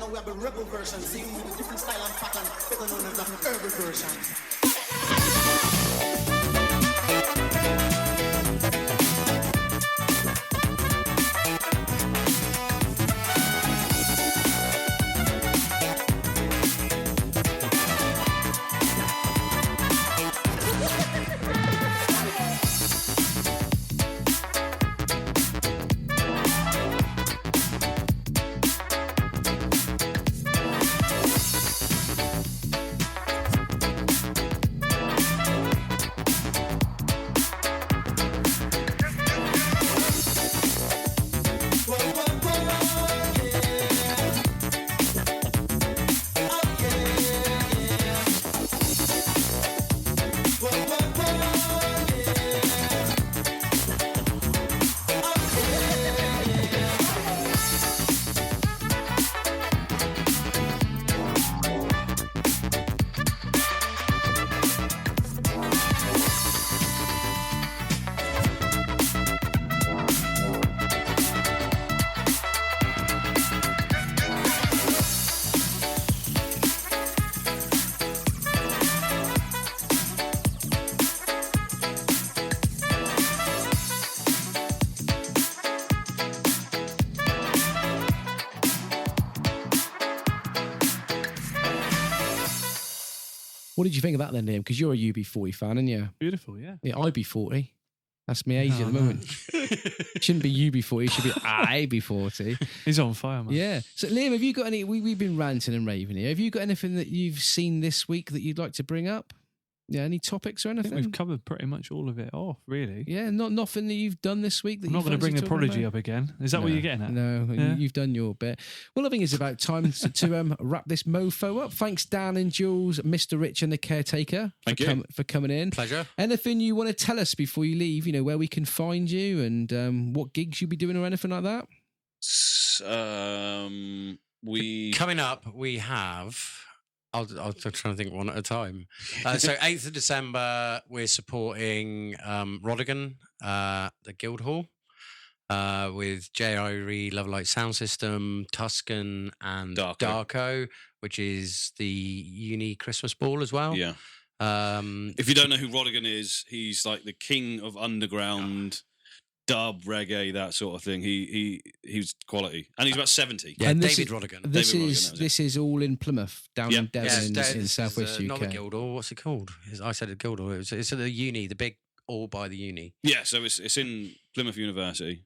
now we have the rebel version, singing with a different style and pattern, better known as the herbal version. What did you think of that then, Liam? Because you're a UB40 fan, aren't you? Beautiful, yeah. Yeah, IB40. That's my age Oh, at the no. moment. Shouldn't be UB40, it should be IB40. He's on fire, man. Yeah. So, Liam, have you got any? We've been ranting and raving here. Have you got anything that you've seen this week that you'd like to bring up? Yeah, any topics or I anything? think we've covered pretty much all of it off, really. Yeah, nothing that you've done this week that I'm you not going to bring fancy the talking Prodigy about? up again. Is that what you're getting at? No, Yeah. you've done your bit. Well, I think it's about time to wrap this mofo up. Thanks, Dan and Joolz, Mr. Rich and the Caretaker, for coming in. Pleasure. Anything you want to tell us before you leave? You know, where we can find you and what gigs you'll be doing or anything like that? Coming up, we have. I'll try to think one at a time. So 8th of December, we're supporting Rodigan, the Guildhall, with J.I.R.E. Lovelight Sound System, Tuscan, and Darko, which is the uni Christmas ball as well. Yeah. If you don't know who Rodigan is, he's like the king of underground dub, reggae, that sort of thing. He's quality, and he's about 70. Yeah, And David Rodigan. This is all in Plymouth, down in Devon, Yeah, in Southwest UK. Not the Guildhall. What's it called? I said a Guildhall. It's at the uni, the big all by the uni. Yeah, so it's in Plymouth University.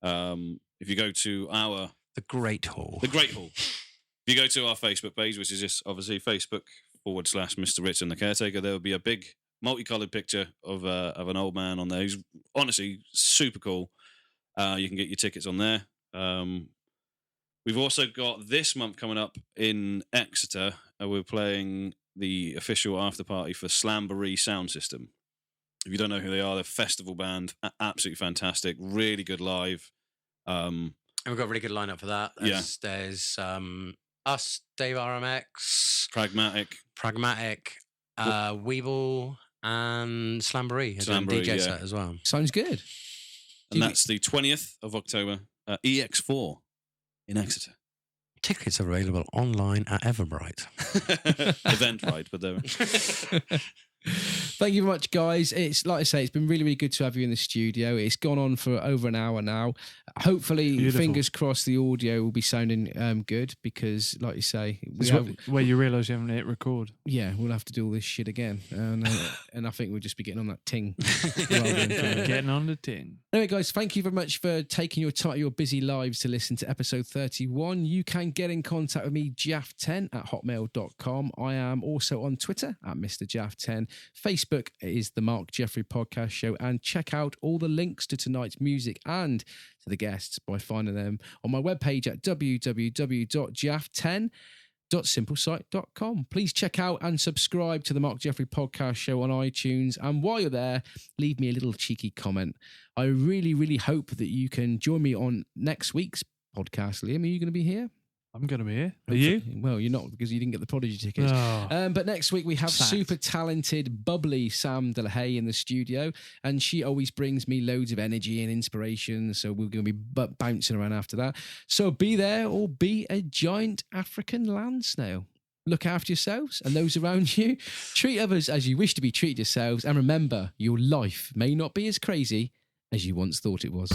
If you go to the Great Hall. If you go to our Facebook page, which is just obviously Facebook.com/Mr. Rich and the Caretaker, there will be a big multicolored picture of an old man on there. He's honestly super cool. You can get your tickets on there. We've also got this month coming up in Exeter. We're playing the official after party for Slamboree Sound System. If you don't know who they are, they're a festival band, absolutely fantastic, really good live. And we've got a really good lineup for that. There's us, Dave RMX, Pragmatic, Weeble, and Slamboree. DJ set as well. Sounds good. And that's the 20th of October, EX4 in Exeter. Tickets are available online at Everbright. Eventbrite, but they're... Thank you very much, guys. It's like I say, it's been really, really good to have you in the studio. It's gone on for over an hour now. Hopefully, Beautiful. Fingers crossed, the audio will be sounding good because, like you say, where you realise you haven't hit record. Yeah, we'll have to do all this shit again, and I think we'll just be getting on that ting. Getting on the ting. Anyway, guys, thank you very much for taking your time, your busy lives to listen to episode 31. You can get in contact with me, jaff10@hotmail.com. I am also on Twitter at Mr. Jaff10. Facebook is the Mark Jeffrey Podcast Show, and check out all the links to tonight's music and to the guests by finding them on my webpage at www.jaff10.simplesite.com. Please check out and subscribe to the Mark Jeffrey Podcast Show on iTunes, and while you're there, leave me a little cheeky comment. I really, really hope that you can join me on next week's podcast. Liam, are you going to be here? I'm going to be here. Are you? Well, you're not because you didn't get the Prodigy tickets. Oh. But next week we have Sad. super talented, bubbly Sam Delahaye in the studio, and she always brings me loads of energy and inspiration. So we're going to be bouncing around after that. So be there or be a giant African land snail. Look after yourselves and those around you. Treat others as you wish to be treated yourselves. And remember, your life may not be as crazy as you once thought it was.